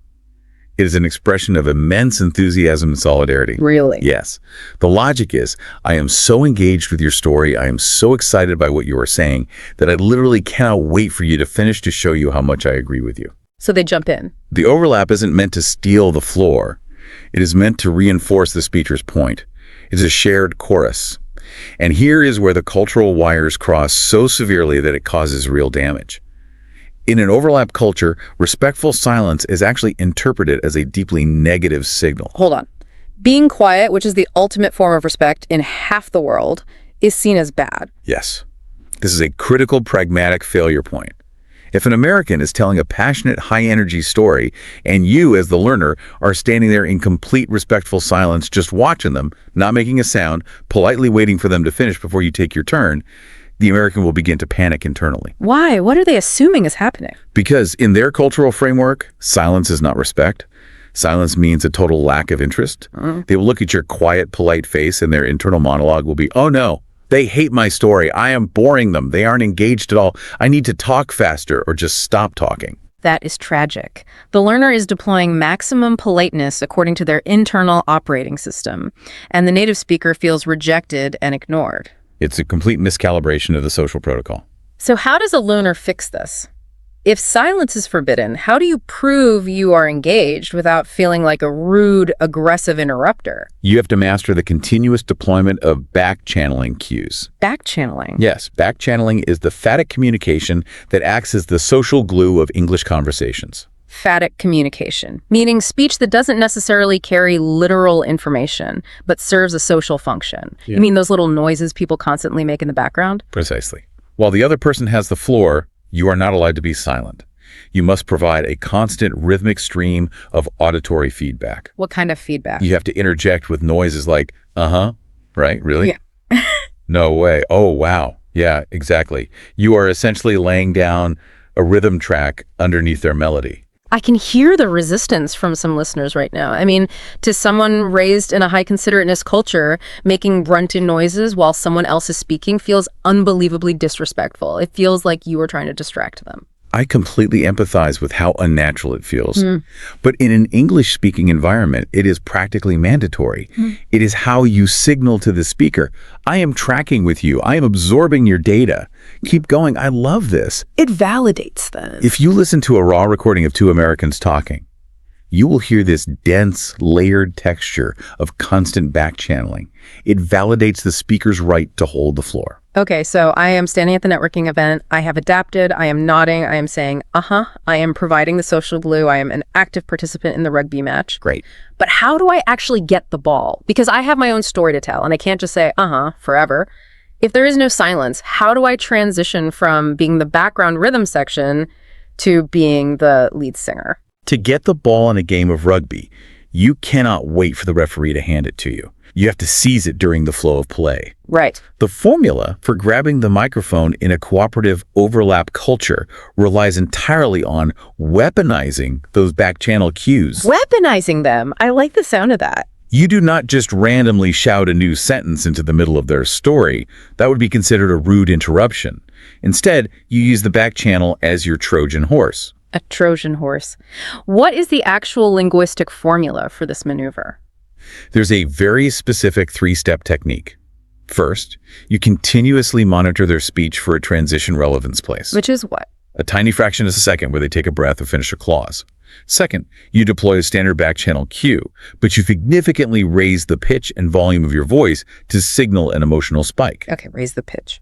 Speaker 2: It is an expression of immense enthusiasm and solidarity.
Speaker 1: Really?
Speaker 2: Yes. The logic is, I am so engaged with your story, I am so excited by what you are saying, that I literally cannot wait for you to finish to show you how much I agree with you.
Speaker 1: So they jump in.
Speaker 2: The overlap isn't meant to steal the floor. It is meant to reinforce the speaker's point. It is a shared chorus. And here is where the cultural wires cross so severely that it causes real damage. In an overlap culture, respectful silence is actually interpreted as a deeply negative signal.
Speaker 1: Hold on. Being quiet, which is the ultimate form of respect in half the world, is seen as bad.
Speaker 2: Yes. This is a critical pragmatic failure point. If an American is telling a passionate, high-energy story, and you, as the learner, are standing there in complete respectful silence, just watching them, not making a sound, politely waiting for them to finish before you take your turn, the American will begin to panic internally.
Speaker 1: Why? What are they assuming is happening?
Speaker 2: Because in their cultural framework, silence is not respect. Silence means a total lack of interest. They will look at your quiet, polite face, and their internal monologue will be, oh no, they hate my story. I am boring them. They aren't engaged at all. I need to talk faster or just stop talking.
Speaker 1: That is tragic. The learner is deploying maximum politeness according to their internal operating system, and the native speaker feels rejected and ignored.
Speaker 2: It's a complete miscalibration of the social protocol.
Speaker 1: So how does a learner fix this? If silence is forbidden, how do you prove you are engaged without feeling like a rude, aggressive interrupter?
Speaker 2: You have to master the continuous deployment of back-channeling cues.
Speaker 1: Back-channeling?
Speaker 2: Yes, back-channeling is the phatic communication that acts as the social glue of English conversations.
Speaker 1: Phatic communication, meaning speech that doesn't necessarily carry literal information, but serves a social function.
Speaker 2: Yeah.
Speaker 1: You mean those little noises people constantly make in the background?
Speaker 2: Precisely. While the other person has the floor, you are not allowed to be silent. You must provide a constant rhythmic stream of auditory feedback.
Speaker 1: What kind of feedback?
Speaker 2: You have to interject with noises like, uh-huh, right? Really?
Speaker 1: Yeah.
Speaker 2: No way. Oh, wow. Yeah, exactly. You are essentially laying down a rhythm track underneath their melody.
Speaker 1: I can hear the resistance from some listeners right now. I mean, to someone raised in a high considerateness culture, making grunted noises while someone else is speaking feels unbelievably disrespectful. It feels like you are trying to distract them.
Speaker 2: I completely empathize with how unnatural it feels. But in an English-speaking environment, it is practically mandatory. It is how you signal to the speaker, I am tracking with you. I am absorbing your data. Keep going. I love this.
Speaker 1: It validates them.
Speaker 2: If you listen to a raw recording of two Americans talking, you will hear this dense, layered texture of constant back-channeling. It validates the speaker's right to hold the floor.
Speaker 1: Okay, so I am standing at the networking event. I have adapted. I am nodding. I am saying, uh-huh. I am providing the social glue. I am an active participant in the rugby match.
Speaker 2: Great.
Speaker 1: But how do I actually get the ball? Because I have my own story to tell, and I can't just say, uh-huh, forever. If there is no silence, how do I transition from being the background rhythm section to being the lead singer?
Speaker 2: To get the ball in a game of rugby, you cannot wait for the referee to hand it to you. You have to seize it during the flow of play.
Speaker 1: Right.
Speaker 2: The formula for grabbing the microphone in a cooperative overlap culture relies entirely on weaponizing those back-channel cues.
Speaker 1: Weaponizing them. I like the sound of that.
Speaker 2: You do not just randomly shout a new sentence into the middle of their story. That would be considered a rude interruption. Instead, you use the back channel as your Trojan horse.
Speaker 1: A Trojan horse. What is the actual linguistic formula for this maneuver?
Speaker 2: There's a very specific 3-step technique. First, you continuously monitor their speech for a transition relevance place.
Speaker 1: Which is what?
Speaker 2: A tiny fraction of a second where they take a breath or finish a clause. Second, you deploy a standard back-channel cue, but you significantly raise the pitch and volume of your voice to signal an emotional spike.
Speaker 1: Okay, raise the pitch.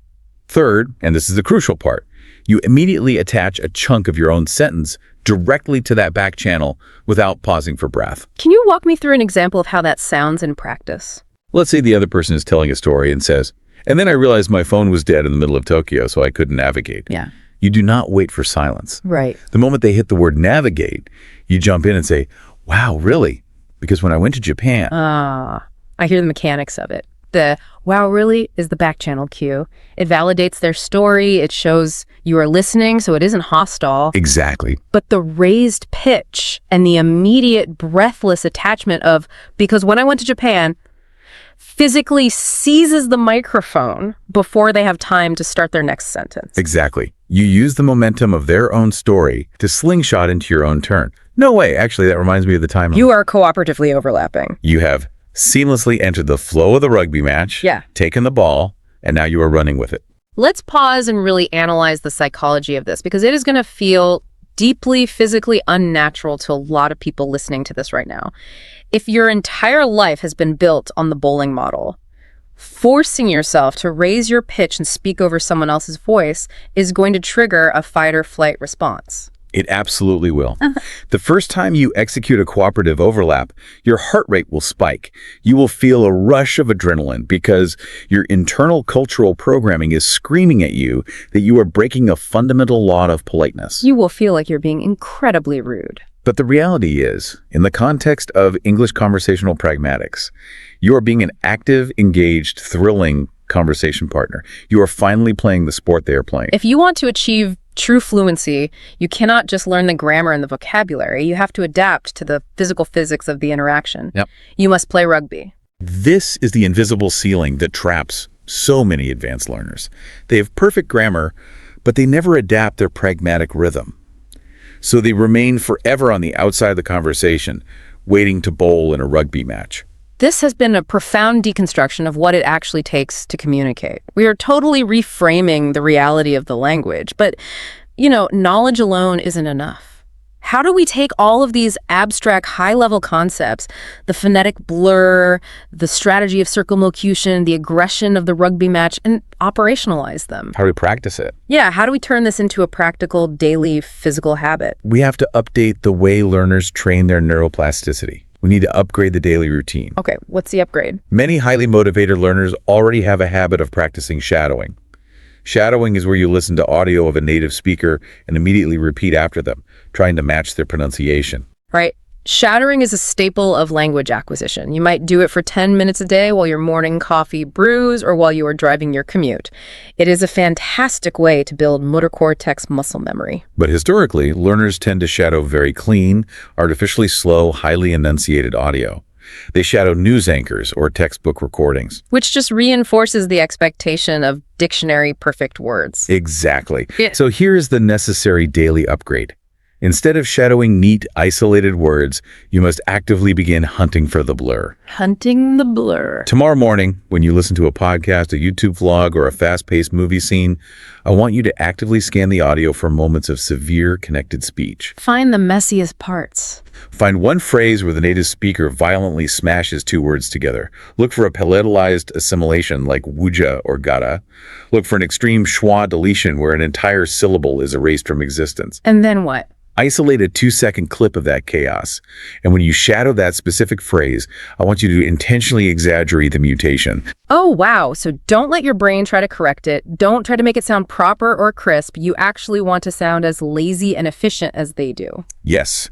Speaker 2: Third, and this is the crucial part, you immediately attach a chunk of your own sentence directly to that back channel without pausing for breath.
Speaker 1: Can you walk me through an example of how that sounds in practice?
Speaker 2: Let's say the other person is telling a story and says, "And then I realized my phone was dead in the middle of Tokyo, so I couldn't navigate."
Speaker 1: Yeah.
Speaker 2: You do not wait for silence.
Speaker 1: Right.
Speaker 2: The moment they hit the word navigate, you jump in and say, "Wow, really?" Because when I went to Japan...
Speaker 1: I hear the mechanics of it. The "wow, really" is the back channel cue. It validates their story. It shows you are listening, so it isn't hostile.
Speaker 2: Exactly.
Speaker 1: But the raised pitch and the immediate breathless attachment of, because when I went to Japan, physically seizes the microphone before they have time to start their next sentence.
Speaker 2: Exactly. You use the momentum of their own story to slingshot into your own turn. No way. Actually, that reminds me of the time...
Speaker 1: You are cooperatively overlapping.
Speaker 2: You have seamlessly entered the flow of the rugby match, taken the ball, and now you are running with it.
Speaker 1: Let's pause and really analyze the psychology of this, because it is going to feel deeply physically unnatural to a lot of people listening to this right now. If your entire life has been built on the bowling model, forcing yourself to raise your pitch and speak over someone else's voice is going to trigger a fight or flight response.
Speaker 2: It absolutely will. The first time you execute a cooperative overlap, your heart rate will spike. You will feel a rush of adrenaline because your internal cultural programming is screaming at you that you are breaking a fundamental law of politeness.
Speaker 1: You will feel like you're being incredibly rude.
Speaker 2: But the reality is, in the context of English conversational pragmatics, you are being an active, engaged, thrilling conversation partner. You are finally playing the sport they are playing.
Speaker 1: If you want to achieve true fluency, you cannot just learn the grammar and the vocabulary. You have to adapt to the physical physics of the interaction.
Speaker 2: Yep.
Speaker 1: You must play rugby.
Speaker 2: This is the invisible ceiling that traps so many advanced learners. They have perfect grammar, but they never adapt their pragmatic rhythm. So they remain forever on the outside of the conversation, waiting to bowl in a rugby match.
Speaker 1: This has been a profound deconstruction of what it actually takes to communicate. We are totally reframing the reality of the language, but, knowledge alone isn't enough. How do we take all of these abstract, high-level concepts, the phonetic blur, the strategy of circumlocution, the aggression of the rugby match, and operationalize them?
Speaker 2: How do we practice it?
Speaker 1: Yeah, how do we turn this into a practical, daily, physical habit?
Speaker 2: We have to update the way learners train their neuroplasticity. We need to upgrade the daily routine.
Speaker 1: Okay, what's the upgrade?
Speaker 2: Many highly motivated learners already have a habit of practicing shadowing. Shadowing is where you listen to audio of a native speaker and immediately repeat after them, trying to match their pronunciation.
Speaker 1: Right. Shadowing is a staple of language acquisition. You might do it for 10 minutes a day while your morning coffee brews or while you are driving your commute. It is a fantastic way to build motor cortex muscle memory.
Speaker 2: But historically, learners tend to shadow very clean, artificially slow, highly enunciated audio. They shadow news anchors or textbook recordings.
Speaker 1: Which just reinforces the expectation of dictionary perfect words.
Speaker 2: Exactly. So here's the necessary daily upgrade. Instead of shadowing neat, isolated words, you must actively begin hunting for the blur.
Speaker 1: Hunting the blur.
Speaker 2: Tomorrow morning, when you listen to a podcast, a YouTube vlog, or a fast-paced movie scene, I want you to actively scan the audio for moments of severe connected speech.
Speaker 1: Find the messiest parts.
Speaker 2: Find one phrase where the native speaker violently smashes two words together. Look for a palatalized assimilation like wuja or gada. Look for an extreme schwa deletion where an entire syllable is erased from existence.
Speaker 1: And then what?
Speaker 2: Isolate a 2-second clip of that chaos. And when you shadow that specific phrase, I want you to intentionally exaggerate the mutation.
Speaker 1: Oh, wow. So don't let your brain try to correct it. Don't try to make it sound proper or crisp. You actually want to sound as lazy and efficient as they do.
Speaker 2: Yes.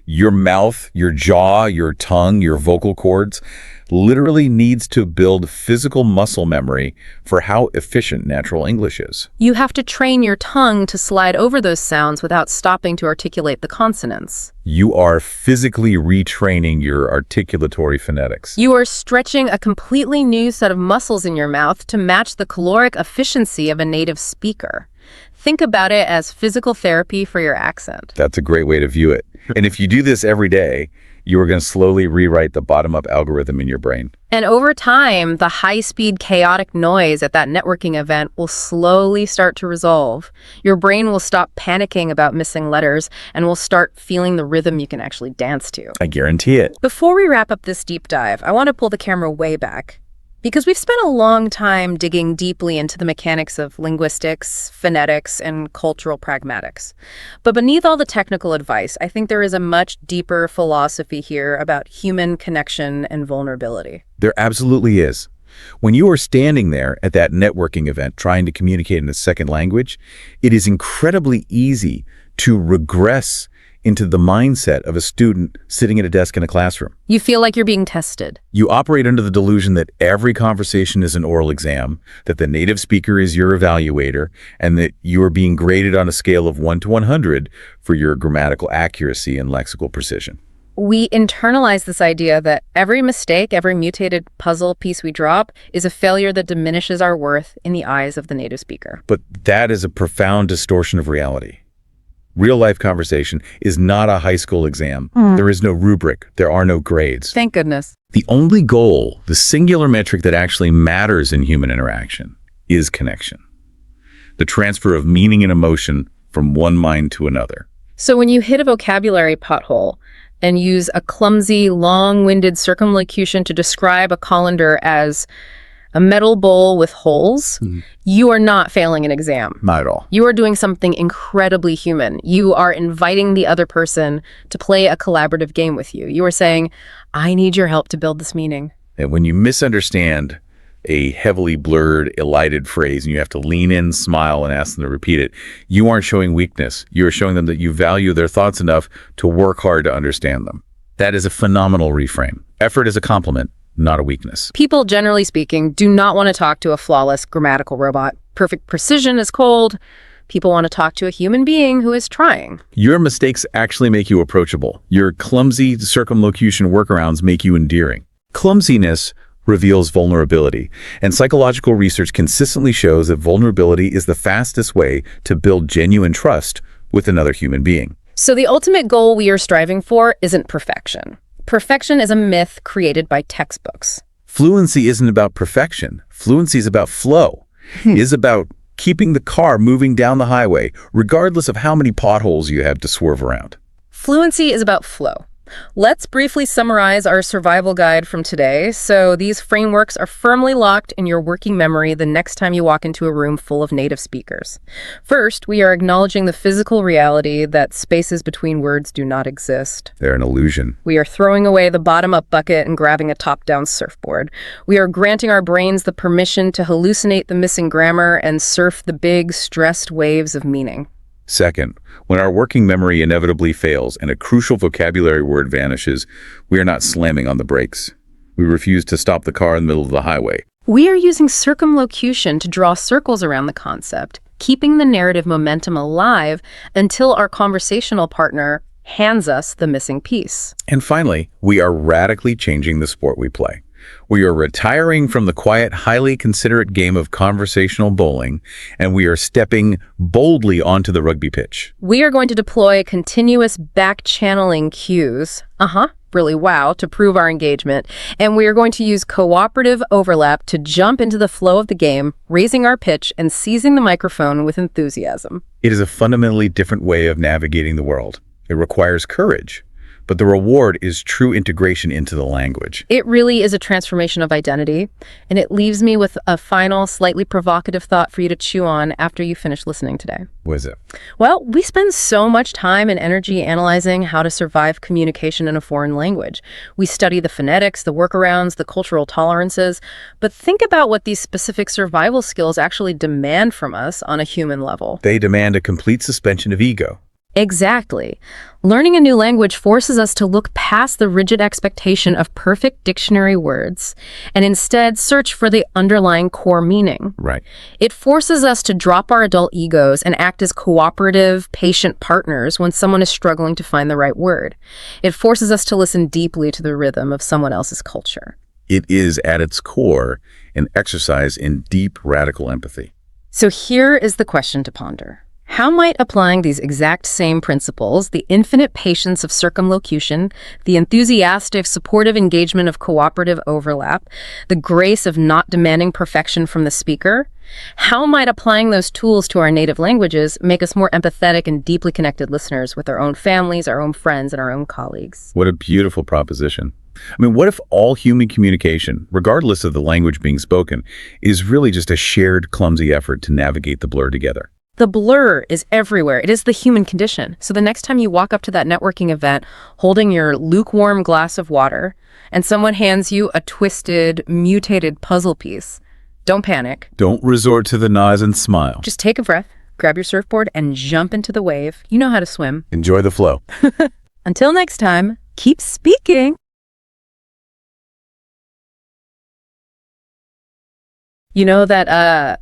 Speaker 2: Your mouth, your jaw, your tongue, your vocal cords literally needs to build physical muscle memory for how efficient natural English is.
Speaker 1: You have to train your tongue to slide over those sounds without stopping to articulate the consonants.
Speaker 2: You are physically retraining your articulatory phonetics.
Speaker 1: You are stretching a completely new set of muscles in your mouth to match the caloric efficiency of a native speaker. Think about it as physical therapy for your accent.
Speaker 2: That's a great way to view it. And if you do this every day, you are going to slowly rewrite the bottom-up algorithm in your brain.
Speaker 1: And over time, the high-speed chaotic noise at that networking event will slowly start to resolve. Your brain will stop panicking about missing letters and will start feeling the rhythm you can actually dance to.
Speaker 2: I guarantee it.
Speaker 1: Before we wrap up this deep dive, I want to pull the camera way back, because we've spent a long time digging deeply into the mechanics of linguistics, phonetics, and cultural pragmatics. But beneath all the technical advice, I think there is a much deeper philosophy here about human connection and vulnerability.
Speaker 2: There absolutely is. When you are standing there at that networking event trying to communicate in a second language, it is incredibly easy to regress into the mindset of a student sitting at a desk in a classroom.
Speaker 1: You feel like you're being tested.
Speaker 2: You operate under the delusion that every conversation is an oral exam, that the native speaker is your evaluator, and that you are being graded on a scale of 1 to 100 for your grammatical accuracy and lexical precision.
Speaker 1: We internalize this idea that every mistake, every mutated puzzle piece we drop is a failure that diminishes our worth in the eyes of the native speaker.
Speaker 2: But that is a profound distortion of reality. Real-life conversation is not a high school exam. There is no rubric. There are no grades.
Speaker 1: Thank goodness.
Speaker 2: The only goal, the singular metric that actually matters in human interaction, is connection. The transfer of meaning and emotion from one mind to another.
Speaker 1: So when you hit a vocabulary pothole and use a clumsy, long-winded circumlocution to describe a colander as a metal bowl with holes, you are not failing an exam.
Speaker 2: Not at all.
Speaker 1: You are doing something incredibly human. You are inviting the other person to play a collaborative game with you. You are saying, I need your help to build this meaning.
Speaker 2: And when you misunderstand a heavily blurred, elided phrase and you have to lean in, smile, and ask them to repeat it, you aren't showing weakness. You are showing them that you value their thoughts enough to work hard to understand them. That is a phenomenal reframe. Effort is a compliment, not a weakness.
Speaker 1: People, generally speaking, do not want to talk to a flawless grammatical robot. Perfect precision is cold. People want to talk to a human being who is trying.
Speaker 2: Your mistakes actually make you approachable. Your clumsy circumlocution workarounds make you endearing. Clumsiness reveals vulnerability, and psychological research consistently shows that vulnerability is the fastest way to build genuine trust with another human being.
Speaker 1: So the ultimate goal we are striving for isn't perfection. Perfection is a myth created by textbooks.
Speaker 2: Fluency isn't about perfection. Fluency is about flow. It is about keeping the car moving down the highway, regardless of how many potholes you have to swerve around.
Speaker 1: Fluency is about flow. Let's briefly summarize our survival guide from today. So these frameworks are firmly locked in your working memory the next time you walk into a room full of native speakers. First, we are acknowledging the physical reality that spaces between words do not exist.
Speaker 2: They're an illusion.
Speaker 1: We are throwing away the bottom-up bucket and grabbing a top-down surfboard. We are granting our brains the permission to hallucinate the missing grammar and surf the big, stressed waves of meaning.
Speaker 2: Second, when our working memory inevitably fails and a crucial vocabulary word vanishes, we are not slamming on the brakes. We refuse to stop the car in the middle of the highway.
Speaker 1: We are using circumlocution to draw circles around the concept, keeping the narrative momentum alive until our conversational partner hands us the missing piece.
Speaker 2: And finally, we are radically changing the sport we play. We are retiring from the quiet, highly considerate game of conversational bowling, and we are stepping boldly onto the rugby pitch.
Speaker 1: We are going to deploy continuous back-channeling cues, really wow, to prove our engagement, and we are going to use cooperative overlap to jump into the flow of the game, raising our pitch and seizing the microphone with enthusiasm.
Speaker 2: It is a fundamentally different way of navigating the world. It requires courage, but the reward is true integration into the language.
Speaker 1: It really is a transformation of identity, and it leaves me with a final, slightly provocative thought for you to chew on after you finish listening today.
Speaker 2: What is it?
Speaker 1: Well, we spend so much time and energy analyzing how to survive communication in a foreign language. We study the phonetics, the workarounds, the cultural tolerances, but think about what these specific survival skills actually demand from us on a human level.
Speaker 2: They demand a complete suspension of ego.
Speaker 1: Exactly. Learning a new language forces us to look past the rigid expectation of perfect dictionary words and instead search for the underlying core meaning.
Speaker 2: Right.
Speaker 1: It forces us to drop our adult egos and act as cooperative, patient partners when someone is struggling to find the right word. It forces us to listen deeply to the rhythm of someone else's culture.
Speaker 2: It is, at its core, an exercise in deep, radical empathy.
Speaker 1: So here is the question to ponder. How might applying these exact same principles, the infinite patience of circumlocution, the enthusiastic, supportive engagement of cooperative overlap, the grace of not demanding perfection from the speaker, how might applying those tools to our native languages make us more empathetic and deeply connected listeners with our own families, our own friends, and our own colleagues?
Speaker 2: What a beautiful proposition. I mean, what if all human communication, regardless of the language being spoken, is really just a shared, clumsy effort to navigate the blur together?
Speaker 1: The blur is everywhere. It is the human condition. So the next time you walk up to that networking event holding your lukewarm glass of water and someone hands you a twisted, mutated puzzle piece, don't panic.
Speaker 2: Don't resort to the nods and smile.
Speaker 1: Just take a breath, grab your surfboard, and jump into the wave. You know how to swim.
Speaker 2: Enjoy the flow.
Speaker 1: Until next time, keep speaking. You know that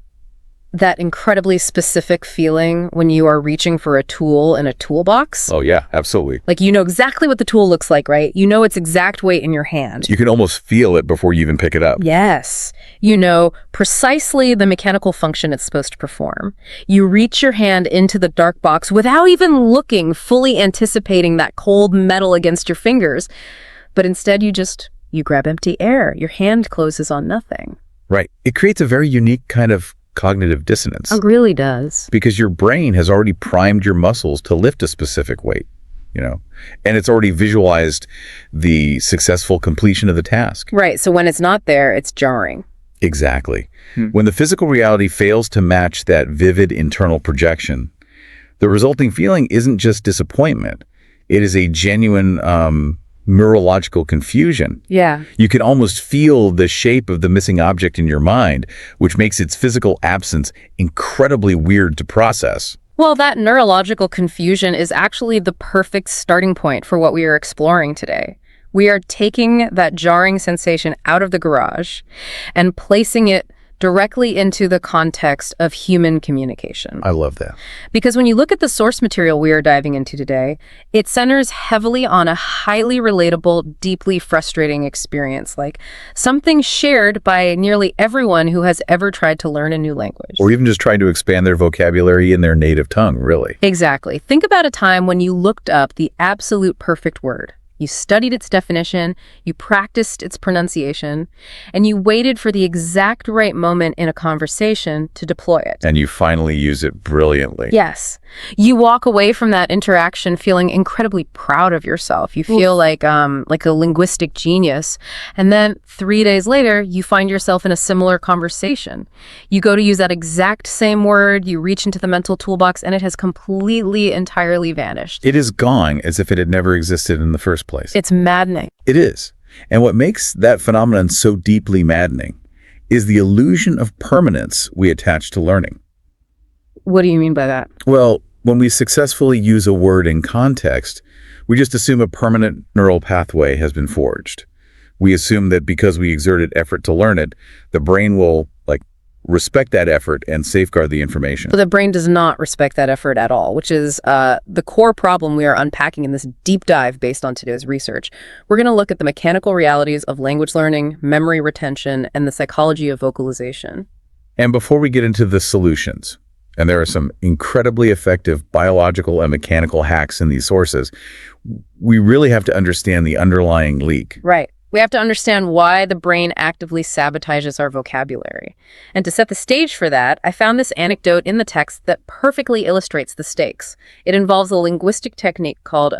Speaker 1: incredibly specific feeling when you are reaching for a tool in a toolbox?
Speaker 2: Oh, yeah, absolutely.
Speaker 1: Like, you know exactly what the tool looks like, right? You know its exact weight in your hand.
Speaker 2: You can almost feel it before you even pick it up.
Speaker 1: Yes. You know precisely the mechanical function it's supposed to perform. You reach your hand into the dark box without even looking, fully anticipating that cold metal against your fingers. But instead, you grab empty air. Your hand closes on nothing.
Speaker 2: Right. It creates a very unique kind of cognitive dissonance.
Speaker 1: It really does.
Speaker 2: Because your brain has already primed your muscles to lift a specific weight, and it's already visualized the successful completion of the task.
Speaker 1: Right. So when it's not there, it's jarring.
Speaker 2: Exactly. When the physical reality fails to match that vivid internal projection, the resulting feeling isn't just disappointment. It is a genuine neurological confusion.
Speaker 1: Yeah.
Speaker 2: You can almost feel the shape of the missing object in your mind, which makes its physical absence incredibly weird to process.
Speaker 1: Well, that neurological confusion is actually the perfect starting point for what we are exploring today. We are taking that jarring sensation out of the garage and placing it directly into the context of human communication.
Speaker 2: I love that.
Speaker 1: Because when you look at the source material we are diving into today, it centers heavily on a highly relatable, deeply frustrating experience, like something shared by nearly everyone who has ever tried to learn a new language.
Speaker 2: Or even just trying to expand their vocabulary in their native tongue, really.
Speaker 1: Exactly. Think about a time when you looked up the absolute perfect word. You studied its definition, you practiced its pronunciation, and you waited for the exact right moment in a conversation to deploy it.
Speaker 2: And you finally use it brilliantly.
Speaker 1: Yes. You walk away from that interaction feeling incredibly proud of yourself. You feel like a linguistic genius. And then 3 days later, you find yourself in a similar conversation. You go to use that exact same word, you reach into the mental toolbox, and it has completely, entirely vanished.
Speaker 2: It is gone as if it had never existed in the first place.
Speaker 1: It's maddening.
Speaker 2: It is. And what makes that phenomenon so deeply maddening is the illusion of permanence we attach to learning.
Speaker 1: What do you mean by that?
Speaker 2: Well, when we successfully use a word in context, we just assume a permanent neural pathway has been forged. We assume that because we exerted effort to learn it, the brain will, respect that effort and safeguard the information.
Speaker 1: But the brain does not respect that effort at all, which is the core problem we are unpacking in this deep dive based on today's research. We're going to look at the mechanical realities of language learning, memory retention, and the psychology of vocalization.
Speaker 2: And before we get into the solutions, and there are some incredibly effective biological and mechanical hacks in these sources, we really have to understand the underlying leak.
Speaker 1: Right. We have to understand why the brain actively sabotages our vocabulary. And to set the stage for that, I found this anecdote in the text that perfectly illustrates the stakes. It involves a linguistic technique called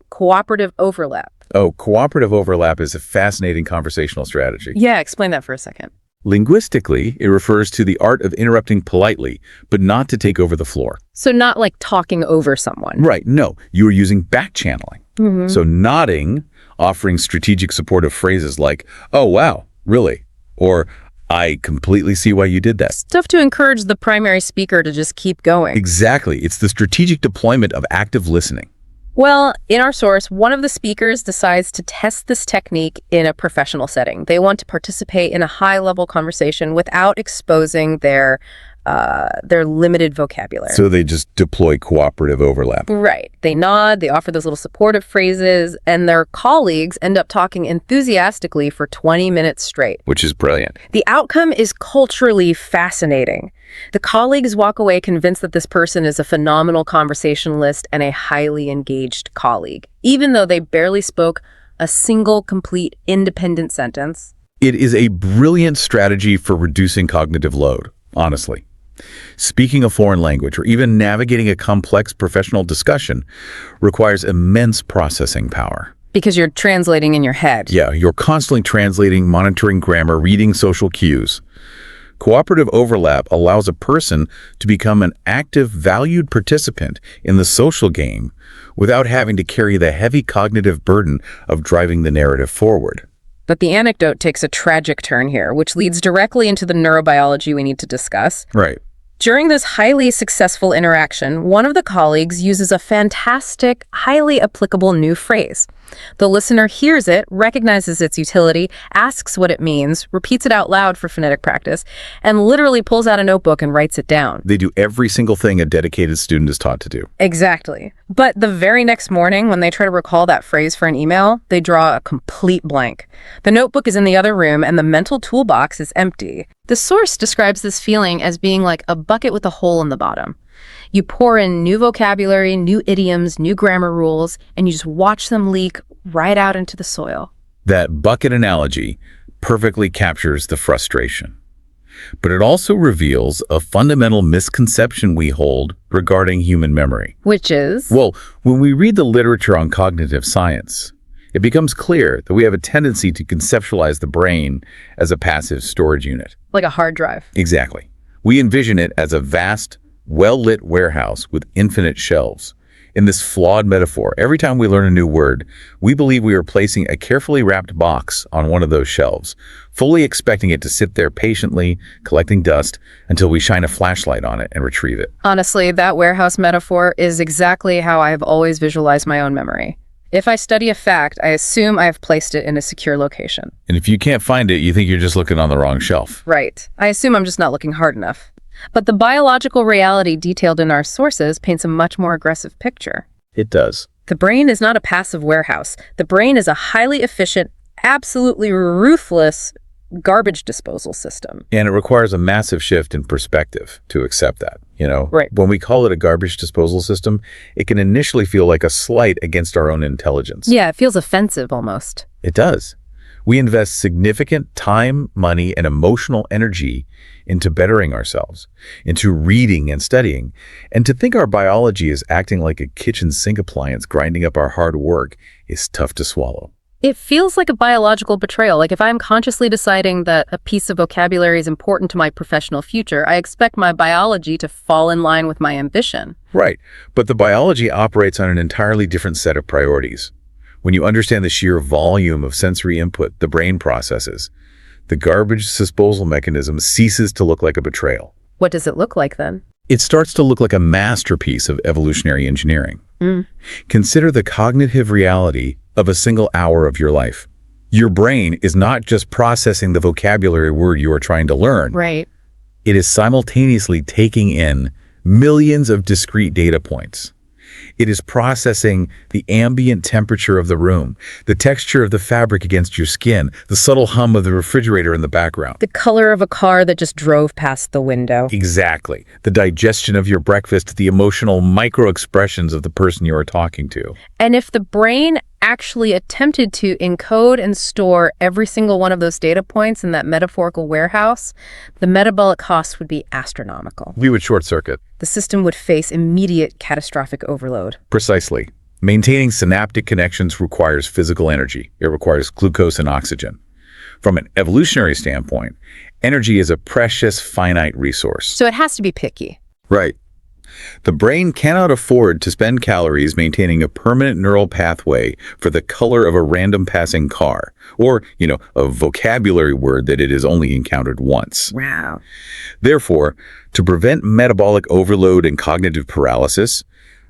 Speaker 1: cooperative overlap.
Speaker 2: Oh, cooperative overlap is a fascinating conversational strategy.
Speaker 1: Yeah, explain that for a second.
Speaker 2: Linguistically, it refers to the art of interrupting politely, but not to take over the floor.
Speaker 1: So not like talking over someone.
Speaker 2: Right, no. You are using back channeling.
Speaker 1: Mm-hmm.
Speaker 2: So nodding, offering strategic supportive phrases like, "Oh, wow, really?" Or I completely see why you did that.
Speaker 1: Stuff to encourage the primary speaker to just keep going.
Speaker 2: Exactly. It's the strategic deployment of active listening.
Speaker 1: Well, in our source, one of the speakers decides to test this technique in a professional setting. They want to participate in a high-level conversation without exposing their limited vocabulary.
Speaker 2: So they just deploy cooperative overlap.
Speaker 1: Right. They nod, they offer those little supportive phrases, and their colleagues end up talking enthusiastically for 20 minutes straight.
Speaker 2: Which is brilliant.
Speaker 1: The outcome is culturally fascinating. The colleagues walk away convinced that this person is a phenomenal conversationalist and a highly engaged colleague, even though they barely spoke a single complete independent sentence.
Speaker 2: It is a brilliant strategy for reducing cognitive load, honestly. Speaking a foreign language or even navigating a complex professional discussion requires immense processing power.
Speaker 1: Because you're translating in your head.
Speaker 2: Yeah, you're constantly translating, monitoring grammar, reading social cues. Cooperative overlap allows a person to become an active, valued participant in the social game without having to carry the heavy cognitive burden of driving the narrative forward.
Speaker 1: But the anecdote takes a tragic turn here, which leads directly into the neurobiology we need to discuss.
Speaker 2: Right.
Speaker 1: During this highly successful interaction, one of the colleagues uses a fantastic, highly applicable new phrase. The listener hears it, recognizes its utility, asks what it means, repeats it out loud for phonetic practice, and literally pulls out a notebook and writes it down.
Speaker 2: They do every single thing a dedicated student is taught to do.
Speaker 1: Exactly. But the very next morning, when they try to recall that phrase for an email, they draw a complete blank. The notebook is in the other room, and the mental toolbox is empty. The source describes this feeling as being like a bucket with a hole in the bottom. You pour in new vocabulary, new idioms, new grammar rules, and you just watch them leak right out into the soil.
Speaker 2: That bucket analogy perfectly captures the frustration. But it also reveals a fundamental misconception we hold regarding human memory.
Speaker 1: Which is?
Speaker 2: Well, when we read the literature on cognitive science, it becomes clear that we have a tendency to conceptualize the brain as a passive storage unit.
Speaker 1: Like a hard drive.
Speaker 2: Exactly. We envision it as a vast, well-lit warehouse with infinite shelves. In this flawed metaphor, every time we learn a new word, we believe we are placing a carefully wrapped box on one of those shelves, fully expecting it to sit there patiently, collecting dust, until we shine a flashlight on it and retrieve it.
Speaker 1: Honestly, that warehouse metaphor is exactly how I have always visualized my own memory. If I study a fact, I assume I have placed it in a secure location.
Speaker 2: And if you can't find it, you think you're just looking on the wrong shelf.
Speaker 1: Right. I assume I'm just not looking hard enough. But the biological reality detailed in our sources paints a much more aggressive picture.
Speaker 2: It does.
Speaker 1: The brain is not a passive warehouse. The brain is a highly efficient, absolutely ruthless garbage disposal system.
Speaker 2: And it requires a massive shift in perspective to accept that,
Speaker 1: Right.
Speaker 2: When we call it a garbage disposal system, it can initially feel like a slight against our own intelligence.
Speaker 1: Yeah, it feels offensive almost.
Speaker 2: It does. We invest significant time, money, and emotional energy into bettering ourselves, into reading and studying, and to think our biology is acting like a kitchen sink appliance grinding up our hard work is tough to swallow.
Speaker 1: It feels like a biological betrayal. Like if I'm consciously deciding that a piece of vocabulary is important to my professional future, I expect my biology to fall in line with my ambition.
Speaker 2: Right. But the biology operates on an entirely different set of priorities. When you understand the sheer volume of sensory input the brain processes, the garbage disposal mechanism ceases to look like a betrayal.
Speaker 1: What does it look like then?
Speaker 2: It starts to look like a masterpiece of evolutionary engineering. Consider the cognitive reality of a single hour of your life. Your brain is not just processing the vocabulary word you are trying to learn.
Speaker 1: Right.
Speaker 2: It is simultaneously taking in millions of discrete data points. It is processing the ambient temperature of the room, the texture of the fabric against your skin, the subtle hum of the refrigerator in the background.
Speaker 1: The color of a car that just drove past the window.
Speaker 2: Exactly. The digestion of your breakfast, the emotional micro-expressions of the person you are talking to.
Speaker 1: And if the brain actually attempted to encode and store every single one of those data points in that metaphorical warehouse, the metabolic cost would be astronomical.
Speaker 2: We would short circuit.
Speaker 1: The system would face immediate catastrophic overload.
Speaker 2: Precisely. Maintaining synaptic connections requires physical energy. It requires glucose and oxygen. From an evolutionary standpoint, energy is a precious, finite resource.
Speaker 1: So it has to be picky.
Speaker 2: Right. The brain cannot afford to spend calories maintaining a permanent neural pathway for the color of a random passing car, or, a vocabulary word that it has only encountered once.
Speaker 1: Wow.
Speaker 2: Therefore, to prevent metabolic overload and cognitive paralysis,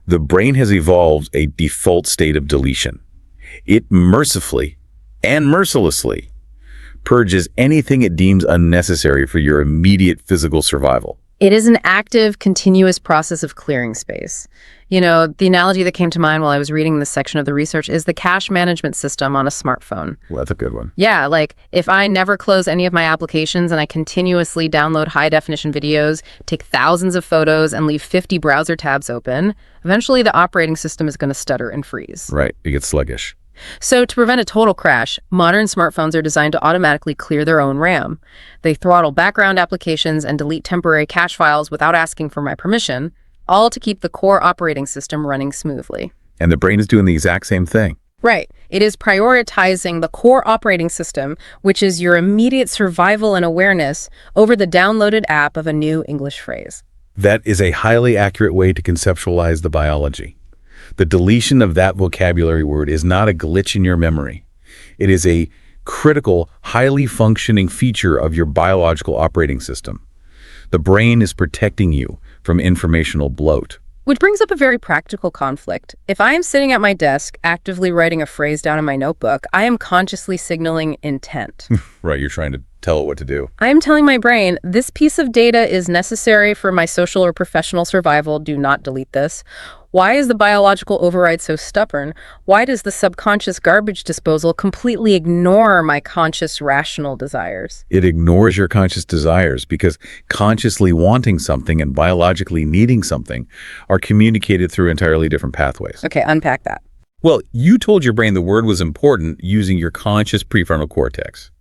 Speaker 2: the brain has evolved a default state of deletion. It mercifully and mercilessly purges anything it deems unnecessary for your immediate physical survival.
Speaker 1: It is an active, continuous process of clearing space. The analogy that came to mind while I was reading this section of the research is the cache management system on a smartphone.
Speaker 2: Well, that's a good one.
Speaker 1: Yeah, like if I never close any of my applications and I continuously download high-definition videos, take thousands of photos, and leave 50 browser tabs open, eventually the operating system is going to stutter and freeze.
Speaker 2: Right, it gets sluggish.
Speaker 1: So to prevent a total crash, modern smartphones are designed to automatically clear their own RAM. They throttle background applications and delete temporary cache files without asking for my permission, all to keep the core operating system running smoothly.
Speaker 2: And the brain is doing the exact same thing.
Speaker 1: Right. It is prioritizing the core operating system, which is your immediate survival and awareness, over the downloaded app of a new English phrase.
Speaker 2: That is a highly accurate way to conceptualize the biology. The deletion of that vocabulary word is not a glitch in your memory. It is a critical, highly functioning feature of your biological operating system. The brain is protecting you from informational bloat.
Speaker 1: Which brings up a very practical conflict. If I am sitting at my desk, actively writing a phrase down in my notebook, I am consciously signaling intent.
Speaker 2: Right, you're trying to tell it what to do.
Speaker 1: I am telling my brain, this piece of data is necessary for my social or professional survival. Do not delete this. Why is the biological override so stubborn? Why does the subconscious garbage disposal completely ignore my conscious rational desires?
Speaker 2: It ignores your conscious desires because consciously wanting something and biologically needing something are communicated through entirely different pathways.
Speaker 1: Okay, unpack that.
Speaker 2: Well, you told your brain the word was important using your conscious prefrontal cortex.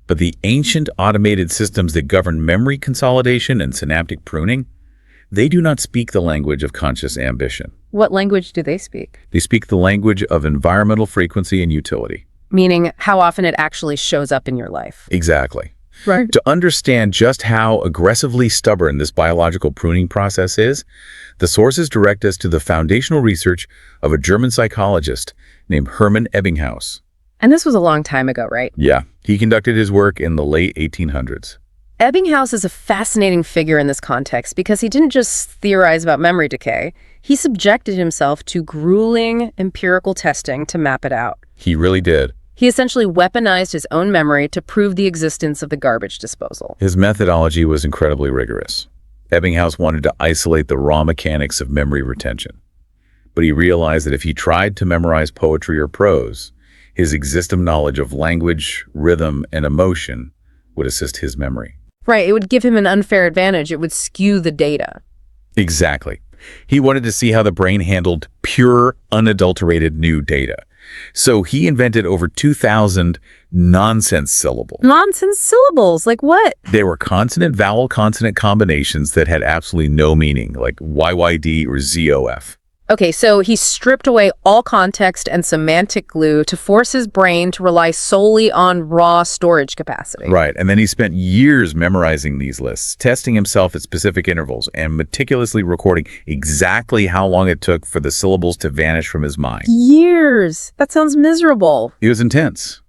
Speaker 2: But the ancient automated systems that govern memory consolidation and synaptic pruning, they do not speak the language of conscious ambition.
Speaker 1: What language do they speak?
Speaker 2: They speak the language of environmental frequency and utility.
Speaker 1: Meaning how often it actually shows up in your life.
Speaker 2: Exactly.
Speaker 1: Right.
Speaker 2: To understand just how aggressively stubborn this biological pruning process is, the sources direct us to the foundational research of a German psychologist named Hermann Ebbinghaus.
Speaker 1: And this was a long time ago, right?
Speaker 2: Yeah, he conducted his work in the late 1800s.
Speaker 1: Ebbinghaus is a fascinating figure in this context because he didn't just theorize about memory decay. He subjected himself to grueling empirical testing to map it out.
Speaker 2: He really did.
Speaker 1: He essentially weaponized his own memory to prove the existence of the garbage disposal.
Speaker 2: His methodology was incredibly rigorous. Ebbinghaus wanted to isolate the raw mechanics of memory retention. But he realized that if he tried to memorize poetry or prose, his existing knowledge of language, rhythm, and emotion would assist his memory.
Speaker 1: Right, it would give him an unfair advantage. It would skew the data.
Speaker 2: Exactly. He wanted to see how the brain handled pure, unadulterated new data. So he invented over 2,000 nonsense syllables.
Speaker 1: Nonsense syllables? Like what?
Speaker 2: They were consonant-vowel-consonant combinations that had absolutely no meaning, like YYD or ZOF.
Speaker 1: Okay, so he stripped away all context and semantic glue to force his brain to rely solely on raw storage capacity.
Speaker 2: Right, and then he spent years memorizing these lists, testing himself at specific intervals, and meticulously recording exactly how long it took for the syllables to vanish from his mind.
Speaker 1: Years? That sounds miserable.
Speaker 2: It was intense.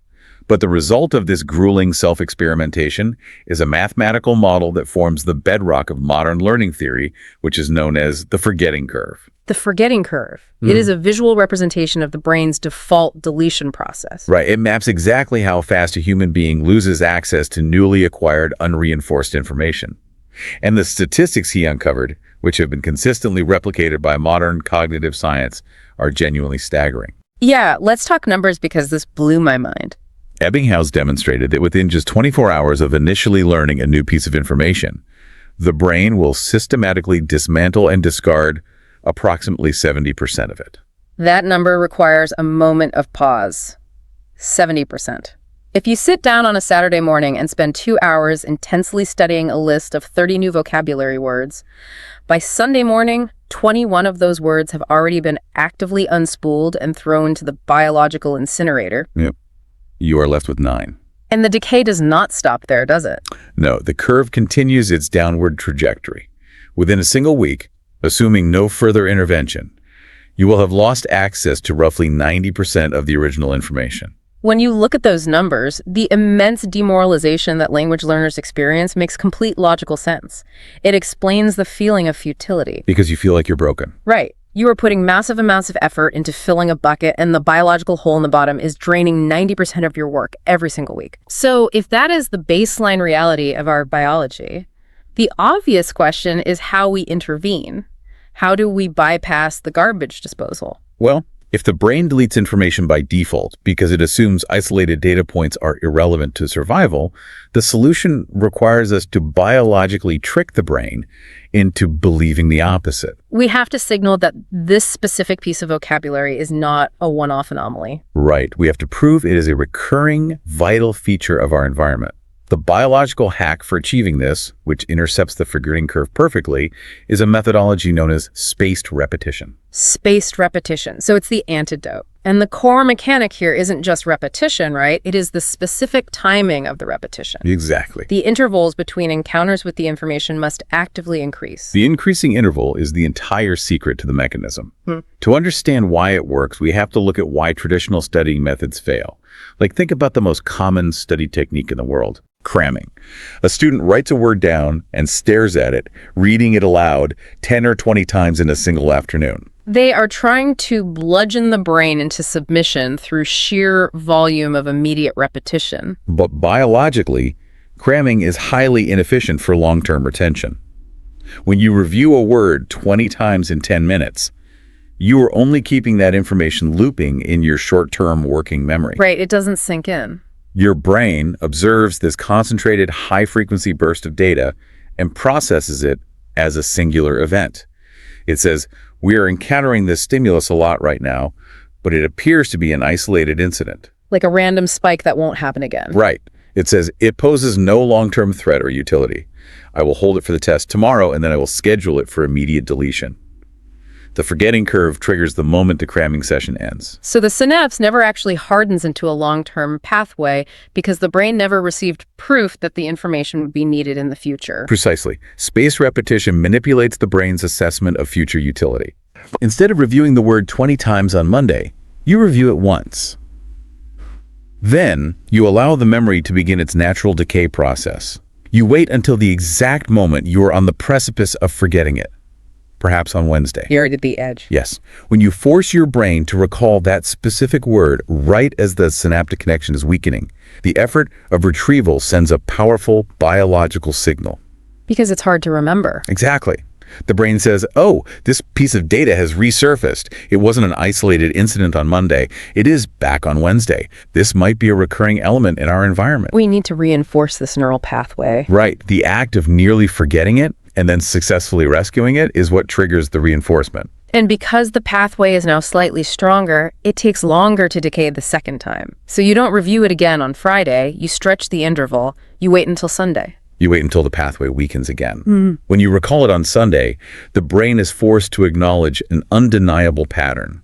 Speaker 2: But the result of this grueling self-experimentation is a mathematical model that forms the bedrock of modern learning theory, which is known as the forgetting curve.
Speaker 1: The forgetting curve. It is a visual representation of the brain's default deletion process.
Speaker 2: Right. It maps exactly how fast a human being loses access to newly acquired, unreinforced information. And the statistics he uncovered, which have been consistently replicated by modern cognitive science, are genuinely staggering.
Speaker 1: Yeah, let's talk numbers because this blew my mind.
Speaker 2: Ebbinghaus demonstrated that within just 24 hours of initially learning a new piece of information, the brain will systematically dismantle and discard approximately 70% of it.
Speaker 1: That number requires a moment of pause. 70%. If you sit down on a Saturday morning and spend 2 hours intensely studying a list of 30 new vocabulary words, by Sunday morning, 21 of those words have already been actively unspooled and thrown to the biological incinerator.
Speaker 2: Yep. You are left with 9.
Speaker 1: And the decay does not stop there, does it?
Speaker 2: No, the curve continues its downward trajectory. Within a single week, assuming no further intervention, you will have lost access to roughly 90% of the original information.
Speaker 1: When you look at those numbers, the immense demoralization that language learners experience makes complete logical sense. It explains the feeling of futility.
Speaker 2: Because you feel like you're broken.
Speaker 1: Right. You are putting massive amounts of effort into filling a bucket, and the biological hole in the bottom is draining 90% of your work every single week. So if that is the baseline reality of our biology, the obvious question is how we intervene. How do we bypass the garbage disposal?
Speaker 2: Well, if the brain deletes information by default because it assumes isolated data points are irrelevant to survival, the solution requires us to biologically trick the brain into believing the opposite.
Speaker 1: We have to signal that this specific piece of vocabulary is not a one-off anomaly.
Speaker 2: Right. We have to prove it is a recurring, vital feature of our environment. The biological hack for achieving this, which intercepts the forgetting curve perfectly, is a methodology known as spaced repetition.
Speaker 1: Spaced repetition. So it's the antidote. And the core mechanic here isn't just repetition, right? It is the specific timing of the repetition.
Speaker 2: Exactly.
Speaker 1: The intervals between encounters with the information must actively increase.
Speaker 2: The increasing interval is the entire secret to the mechanism. To understand why it works, we have to look at why traditional studying methods fail. Like, think about the most common study technique in the world. Cramming. A student writes a word down and stares at it, reading it aloud 10 or 20 times in a single afternoon.
Speaker 1: They are trying to bludgeon the brain into submission through sheer volume of immediate repetition.
Speaker 2: But biologically, cramming is highly inefficient for long-term retention. When you review a word 20 times in 10 minutes, you are only keeping that information looping in your short-term working memory.
Speaker 1: Right, it doesn't sink in.
Speaker 2: Your brain observes this concentrated high-frequency burst of data and processes it as a singular event. It says, we are encountering this stimulus a lot right now, but it appears to be an isolated incident.
Speaker 1: Like a random spike that won't happen again.
Speaker 2: Right. It says, it poses no long-term threat or utility. I will hold it for the test tomorrow, and then I will schedule it for immediate deletion. The forgetting curve triggers the moment the cramming session ends.
Speaker 1: So the synapse never actually hardens into a long-term pathway because the brain never received proof that the information would be needed in the future.
Speaker 2: Precisely. Spaced repetition manipulates the brain's assessment of future utility. Instead of reviewing the word 20 times on Monday, you review it once. Then, you allow the memory to begin its natural decay process. You wait until the exact moment you are on the precipice of forgetting it. Perhaps on Wednesday.
Speaker 1: You're at the edge.
Speaker 2: Yes. When you force your brain to recall that specific word right as the synaptic connection is weakening, the effort of retrieval sends a powerful biological signal.
Speaker 1: Because it's hard to remember.
Speaker 2: Exactly. The brain says, oh, this piece of data has resurfaced. It wasn't an isolated incident on Monday. It is back on Wednesday. This might be a recurring element in our environment.
Speaker 1: We need to reinforce this neural pathway.
Speaker 2: Right. The act of nearly forgetting it and then successfully rescuing it is what triggers the reinforcement.
Speaker 1: And because the pathway is now slightly stronger, it takes longer to decay the second time. So you don't review it again on Friday, you stretch the interval, you wait until Sunday.
Speaker 2: You wait until the pathway weakens again. When you recall it on Sunday, the brain is forced to acknowledge an undeniable pattern.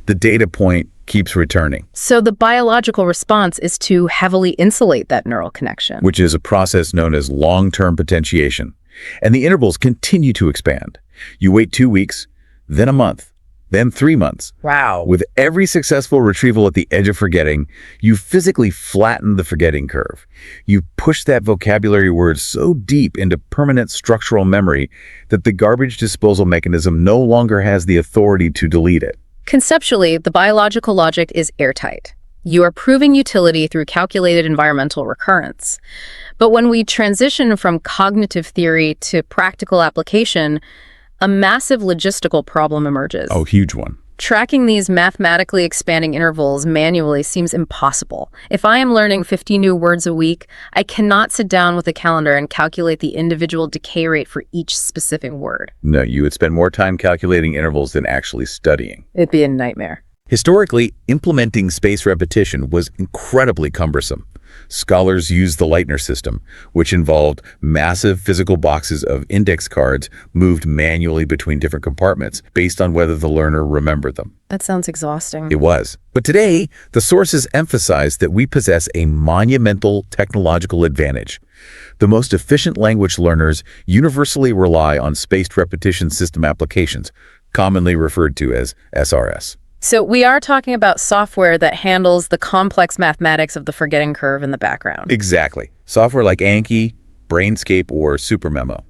Speaker 2: The data point keeps returning.
Speaker 1: So the biological response is to heavily insulate that neural connection.
Speaker 2: Which is a process known as long-term potentiation. And the intervals continue to expand. You wait 2 weeks, then a month, then 3 months.
Speaker 1: Wow.
Speaker 2: With every successful retrieval at the edge of forgetting, you physically flatten the forgetting curve. You push that vocabulary word so deep into permanent structural memory that the garbage disposal mechanism no longer has the authority to delete it.
Speaker 1: Conceptually, the biological logic is airtight. You are proving utility through calculated environmental recurrence. But when we transition from cognitive theory to practical application, a massive logistical problem emerges.
Speaker 2: Oh, huge one.
Speaker 1: Tracking these mathematically expanding intervals manually seems impossible. If I am learning 50 new words a week, I cannot sit down with a calendar and calculate the individual decay rate for each specific word.
Speaker 2: No, you would spend more time calculating intervals than actually studying.
Speaker 1: It'd be a nightmare.
Speaker 2: Historically, implementing spaced repetition was incredibly cumbersome. Scholars used the Leitner system, which involved massive physical boxes of index cards moved manually between different compartments based on whether the learner remembered them.
Speaker 1: That sounds exhausting.
Speaker 2: It was. But today, the sources emphasize that we possess a monumental technological advantage. The most efficient language learners universally rely on spaced repetition system applications, commonly referred to as SRS.
Speaker 1: So we are talking about software that handles the complex mathematics of the forgetting curve in the background.
Speaker 2: Exactly. Software like Anki, Brainscape, or SuperMemo.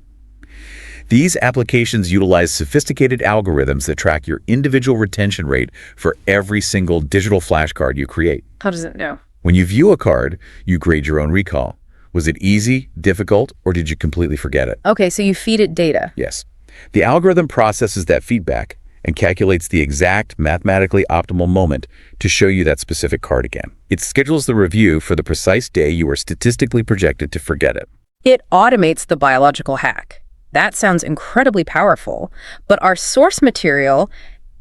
Speaker 2: These applications utilize sophisticated algorithms that track your individual retention rate for every single digital flashcard you create.
Speaker 1: How does it know?
Speaker 2: When you view a card, you grade your own recall. Was it easy, difficult, or did you completely forget it?
Speaker 1: Okay, so you feed it data.
Speaker 2: Yes. The algorithm processes that feedback and calculates the exact mathematically optimal moment to show you that specific card again. It schedules the review for the precise day you are statistically projected to forget it.
Speaker 1: It automates the biological hack. That sounds incredibly powerful, but our source material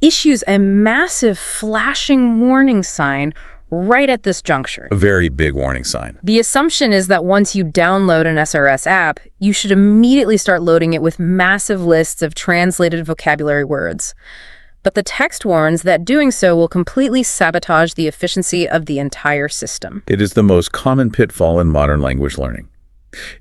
Speaker 1: issues a massive flashing warning sign right at this juncture.
Speaker 2: A very big warning sign.
Speaker 1: The assumption is that once you download an SRS app, you should immediately start loading it with massive lists of translated vocabulary words. But the text warns that doing so will completely sabotage the efficiency of the entire system.
Speaker 2: It is the most common pitfall in modern language learning.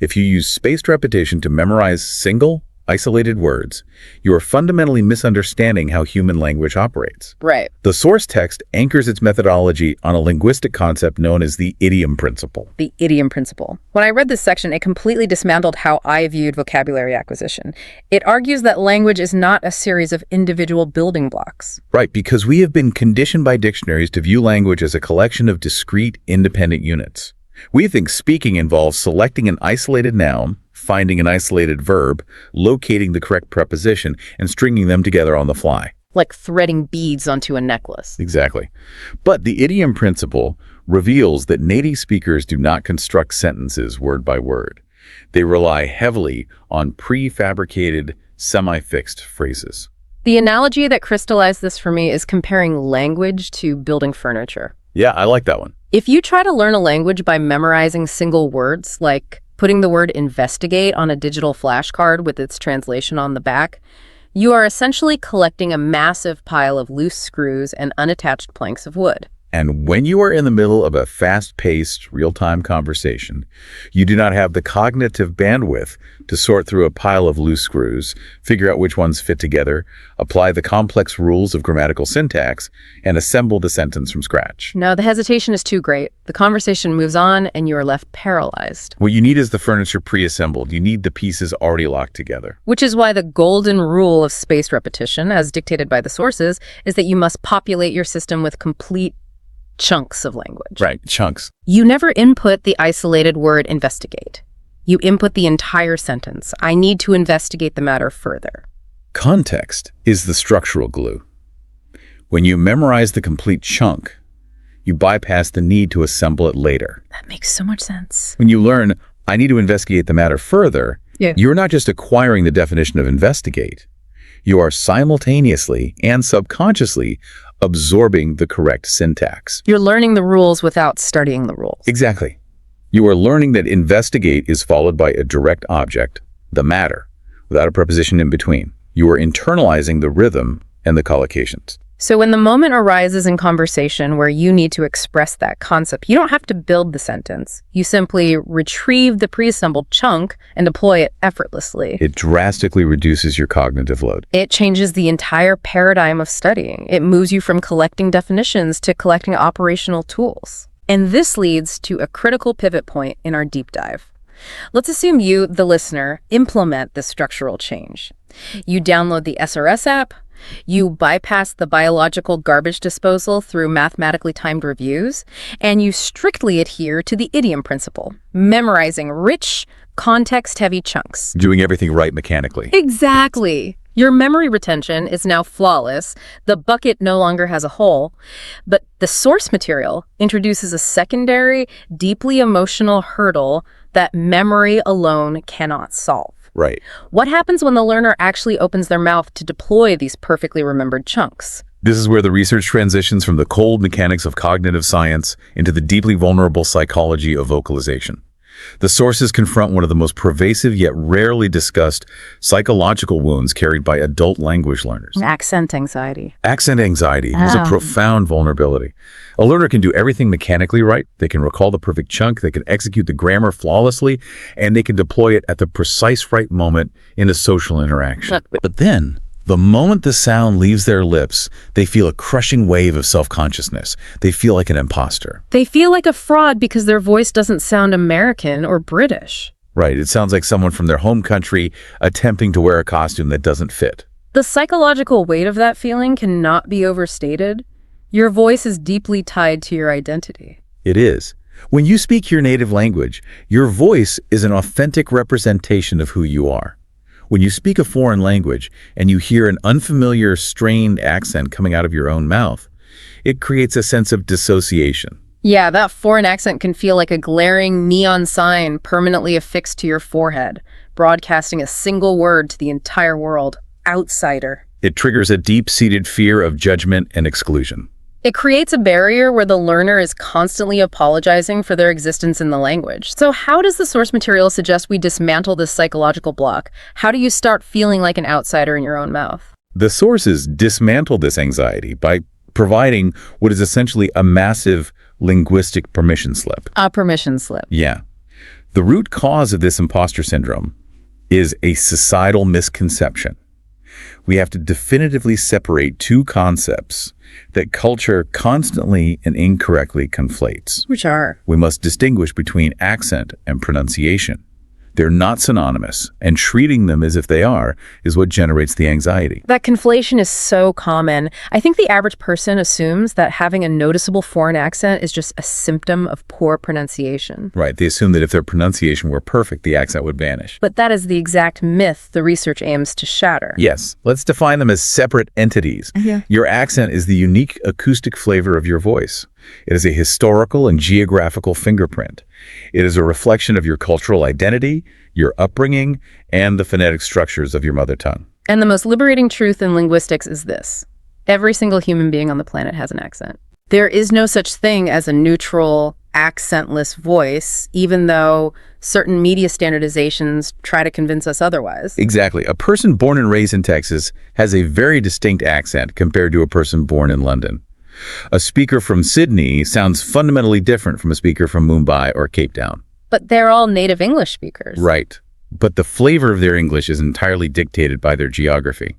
Speaker 2: If you use spaced repetition to memorize single, isolated words, you are fundamentally misunderstanding how human language operates.
Speaker 1: Right.
Speaker 2: The source text anchors its methodology on a linguistic concept known as the idiom principle.
Speaker 1: The idiom principle. When I read this section, it completely dismantled how I viewed vocabulary acquisition. It argues that language is not a series of individual building blocks.
Speaker 2: Right, because we have been conditioned by dictionaries to view language as a collection of discrete, independent units. We think speaking involves selecting an isolated noun, finding an isolated verb, locating the correct preposition, and stringing them together on the fly.
Speaker 1: Like threading beads onto a necklace.
Speaker 2: Exactly. But the idiom principle reveals that native speakers do not construct sentences word by word. They rely heavily on prefabricated, semi-fixed phrases.
Speaker 1: The analogy that crystallized this for me is comparing language to building furniture.
Speaker 2: Yeah, I like that one.
Speaker 1: If you try to learn a language by memorizing single words, like putting the word investigate on a digital flashcard with its translation on the back, you are essentially collecting a massive pile of loose screws and unattached planks of wood.
Speaker 2: And when you are in the middle of a fast-paced, real-time conversation, you do not have the cognitive bandwidth to sort through a pile of loose screws, figure out which ones fit together, apply the complex rules of grammatical syntax, and assemble the sentence from scratch.
Speaker 1: No, the hesitation is too great. The conversation moves on, and you are left paralyzed.
Speaker 2: What you need is the furniture pre-assembled. You need the pieces already locked together.
Speaker 1: Which is why the golden rule of spaced repetition, as dictated by the sources, is that you must populate your system with complete chunks of language.
Speaker 2: Right, chunks.
Speaker 1: You never input the isolated word investigate. You input the entire sentence. I need to investigate the matter further.
Speaker 2: Context is the structural glue. When you memorize the complete chunk, you bypass the need to assemble it later.
Speaker 1: That makes so much sense.
Speaker 2: When you learn, I need to investigate the matter further, you're not just acquiring the definition of investigate. You are simultaneously and subconsciously absorbing the correct syntax.
Speaker 1: You're learning the rules without studying the rules.
Speaker 2: Exactly. You are learning that investigate is followed by a direct object, the matter, without a preposition in between. You are internalizing the rhythm and the collocations.
Speaker 1: So when the moment arises in conversation where you need to express that concept, you don't have to build the sentence. You simply retrieve the pre-assembled chunk and deploy it effortlessly.
Speaker 2: It drastically reduces your cognitive load.
Speaker 1: It changes the entire paradigm of studying. It moves you from collecting definitions to collecting operational tools. And this leads to a critical pivot point in our deep dive. Let's assume you, the listener, implement this structural change. You download the SRS app. You bypass the biological garbage disposal through mathematically timed reviews, and you strictly adhere to the idiom principle, memorizing rich, context-heavy chunks.
Speaker 2: Doing everything right mechanically.
Speaker 1: Exactly. Your memory retention is now flawless. The bucket no longer has a hole, but the source material introduces a secondary, deeply emotional hurdle that memory alone cannot solve.
Speaker 2: Right.
Speaker 1: What happens when the learner actually opens their mouth to deploy these perfectly remembered chunks?
Speaker 2: This is where the research transitions from the cold mechanics of cognitive science into the deeply vulnerable psychology of vocalization. The sources confront one of the most pervasive yet rarely discussed psychological wounds carried by adult language learners.
Speaker 1: Accent anxiety.
Speaker 2: Accent anxiety is a profound vulnerability. A learner can do everything mechanically right. They can recall the perfect chunk, they can execute the grammar flawlessly, and they can deploy it at the precise right moment in a social interaction. But then, the moment the sound leaves their lips, they feel a crushing wave of self-consciousness. They feel like an imposter.
Speaker 1: They feel like a fraud because their voice doesn't sound American or British.
Speaker 2: Right, it sounds like someone from their home country attempting to wear a costume that doesn't fit.
Speaker 1: The psychological weight of that feeling cannot be overstated. Your voice is deeply tied to your identity.
Speaker 2: It is. When you speak your native language, your voice is an authentic representation of who you are. When you speak a foreign language and you hear an unfamiliar, strained accent coming out of your own mouth, it creates a sense of dissociation.
Speaker 1: Yeah, that foreign accent can feel like a glaring neon sign permanently affixed to your forehead, broadcasting a single word to the entire world: outsider.
Speaker 2: It triggers a deep-seated fear of judgment and exclusion.
Speaker 1: It creates a barrier where the learner is constantly apologizing for their existence in the language. So how does the source material suggest we dismantle this psychological block? How do you start feeling like an outsider in your own mouth?
Speaker 2: The sources dismantle this anxiety by providing what is essentially a massive linguistic permission slip.
Speaker 1: A permission slip.
Speaker 2: Yeah. The root cause of this imposter syndrome is a societal misconception. We have to definitively separate two concepts that culture constantly and incorrectly conflates.
Speaker 1: Which are?
Speaker 2: We must distinguish between accent and pronunciation. They're not synonymous, and treating them as if they are is what generates the anxiety.
Speaker 1: That conflation is so common. I think the average person assumes that having a noticeable foreign accent is just a symptom of poor pronunciation.
Speaker 2: Right, they assume that if their pronunciation were perfect, the accent would vanish.
Speaker 1: But that is the exact myth the research aims to shatter.
Speaker 2: Yes, let's define them as separate entities.
Speaker 1: Yeah.
Speaker 2: Your accent is the unique acoustic flavor of your voice. It is a historical and geographical fingerprint. It is a reflection of your cultural identity, your upbringing, and the phonetic structures of your mother tongue.
Speaker 1: And the most liberating truth in linguistics is this: every single human being on the planet has an accent. There is no such thing as a neutral, accentless voice, even though certain media standardizations try to convince us otherwise.
Speaker 2: Exactly. A person born and raised in Texas has a very distinct accent compared to a person born in London. A speaker from Sydney sounds fundamentally different from a speaker from Mumbai or Cape Town.
Speaker 1: But they're all native English speakers.
Speaker 2: Right. But the flavor of their English is entirely dictated by their geography.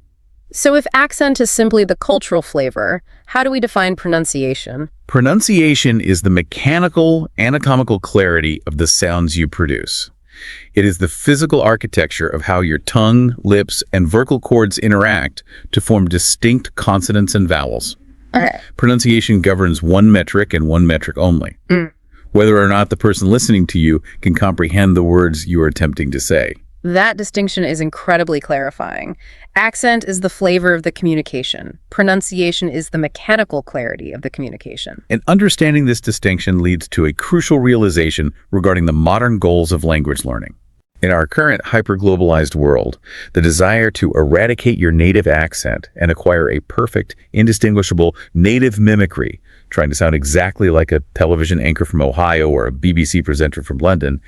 Speaker 1: So if accent is simply the cultural flavor, how do we define pronunciation?
Speaker 2: Pronunciation is the mechanical, anatomical clarity of the sounds you produce. It is the physical architecture of how your tongue, lips, and vocal cords interact to form distinct consonants and vowels.
Speaker 1: Okay.
Speaker 2: Pronunciation governs one metric and one metric only. Whether or not the person listening to you can comprehend the words you are attempting to say.
Speaker 1: That distinction is incredibly clarifying. Accent is the flavor of the communication. Pronunciation is the mechanical clarity of the communication.
Speaker 2: And understanding this distinction leads to a crucial realization regarding the modern goals of language learning. In our current hyper-globalized world, the desire to eradicate your native accent and acquire a perfect, indistinguishable native mimicry, trying to sound exactly like a television anchor from Ohio or a BBC presenter from London,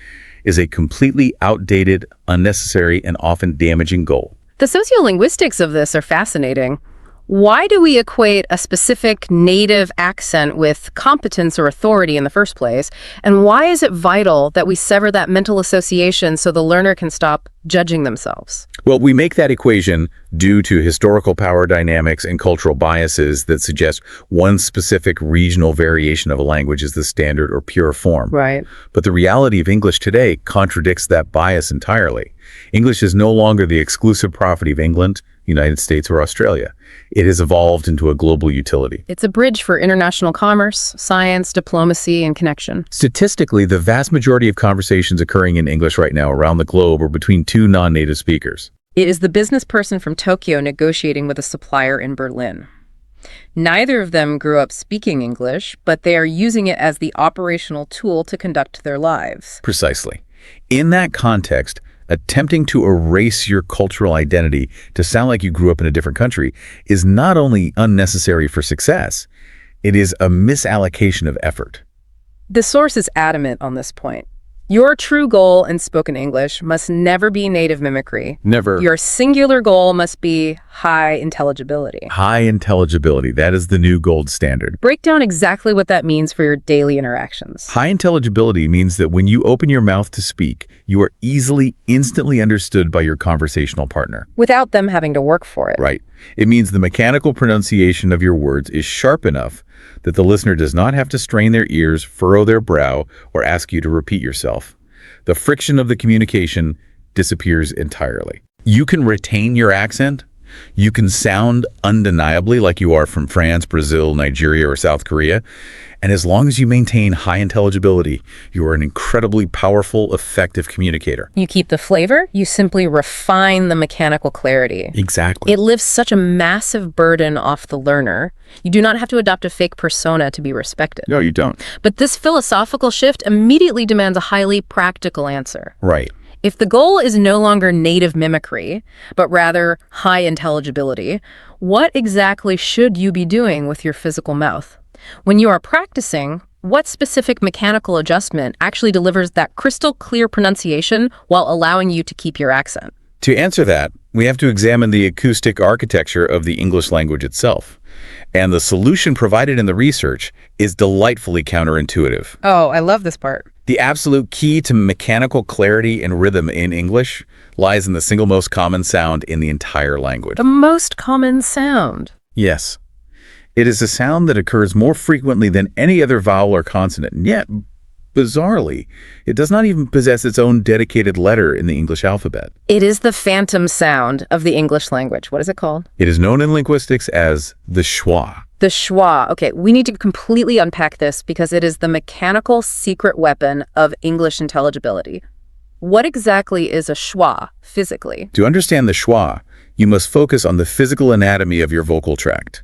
Speaker 2: is a completely outdated, unnecessary, and often damaging goal.
Speaker 1: The sociolinguistics of this are fascinating. Why do we equate a specific native accent with competence or authority in the first place? And why is it vital that we sever that mental association so the learner can stop judging themselves?
Speaker 2: Well, we make that equation due to historical power dynamics and cultural biases that suggest one specific regional variation of a language is the standard or pure form.
Speaker 1: Right.
Speaker 2: But the reality of English today contradicts that bias entirely. English is no longer the exclusive property of England, United States, or Australia. It has evolved into a global utility.
Speaker 1: It's a bridge for international commerce, science, diplomacy, and connection.
Speaker 2: Statistically, the vast majority of conversations occurring in English right now around the globe are between two non-native speakers.
Speaker 1: It is the business person from Tokyo negotiating with a supplier in Berlin. Neither of them grew up speaking English, but they are using it as the operational tool to conduct their lives.
Speaker 2: Precisely. In that context, Attempting to erase your cultural identity to sound like you grew up in a different country is not only unnecessary for success, it is a misallocation of effort.
Speaker 1: The source is adamant on this point. Your true goal in spoken English must never be native mimicry.
Speaker 2: Never.
Speaker 1: Your singular goal must be high intelligibility.
Speaker 2: High intelligibility, that is the new gold standard.
Speaker 1: Break down exactly what that means for your daily interactions.
Speaker 2: High intelligibility means that when you open your mouth to speak, you are instantly understood by your conversational partner.
Speaker 1: Without them having to work for it.
Speaker 2: Right. It means the mechanical pronunciation of your words is sharp enough that the listener does not have to strain their ears, furrow their brow, or ask you to repeat yourself. The friction of the communication disappears entirely. You can retain your accent. You can sound undeniably like you are from France, Brazil, Nigeria, or South Korea. And as long as you maintain high intelligibility, you are an incredibly powerful, effective communicator.
Speaker 1: You keep the flavor, you simply refine the mechanical clarity.
Speaker 2: Exactly.
Speaker 1: It lifts such a massive burden off the learner. You do not have to adopt a fake persona to be respected.
Speaker 2: No, you don't.
Speaker 1: But this philosophical shift immediately demands a highly practical answer.
Speaker 2: Right.
Speaker 1: If the goal is no longer native mimicry, but rather high intelligibility, what exactly should you be doing with your physical mouth? When you are practicing, what specific mechanical adjustment actually delivers that crystal clear pronunciation while allowing you to keep your accent?
Speaker 2: To answer that, we have to examine the acoustic architecture of the English language itself. And the solution provided in the research is delightfully counterintuitive.
Speaker 1: Oh, I love this part.
Speaker 2: The absolute key to mechanical clarity and rhythm in English lies in the single most common sound in the entire language.
Speaker 1: The most common sound.
Speaker 2: Yes. It is a sound that occurs more frequently than any other vowel or consonant, and yet, bizarrely, it does not even possess its own dedicated letter in the English alphabet.
Speaker 1: It is the phantom sound of the English language. What is it called?
Speaker 2: It is known in linguistics as the schwa.
Speaker 1: The schwa. Okay, we need to completely unpack this because it is the mechanical secret weapon of English intelligibility. What exactly is a schwa physically?
Speaker 2: To understand the schwa, you must focus on the physical anatomy of your vocal tract.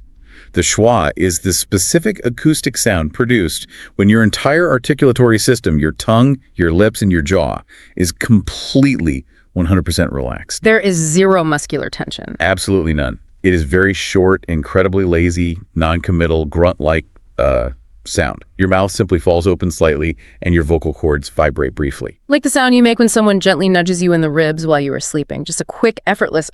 Speaker 2: The schwa is the specific acoustic sound produced when your entire articulatory system, your tongue, your lips, and your jaw, is completely 100% relaxed.
Speaker 1: There is zero muscular tension.
Speaker 2: Absolutely none. It is very short, incredibly lazy, non-committal, grunt-like sound. Your mouth simply falls open slightly, and your vocal cords vibrate briefly.
Speaker 1: Like the sound you make when someone gently nudges you in the ribs while you are sleeping. Just a quick, effortless,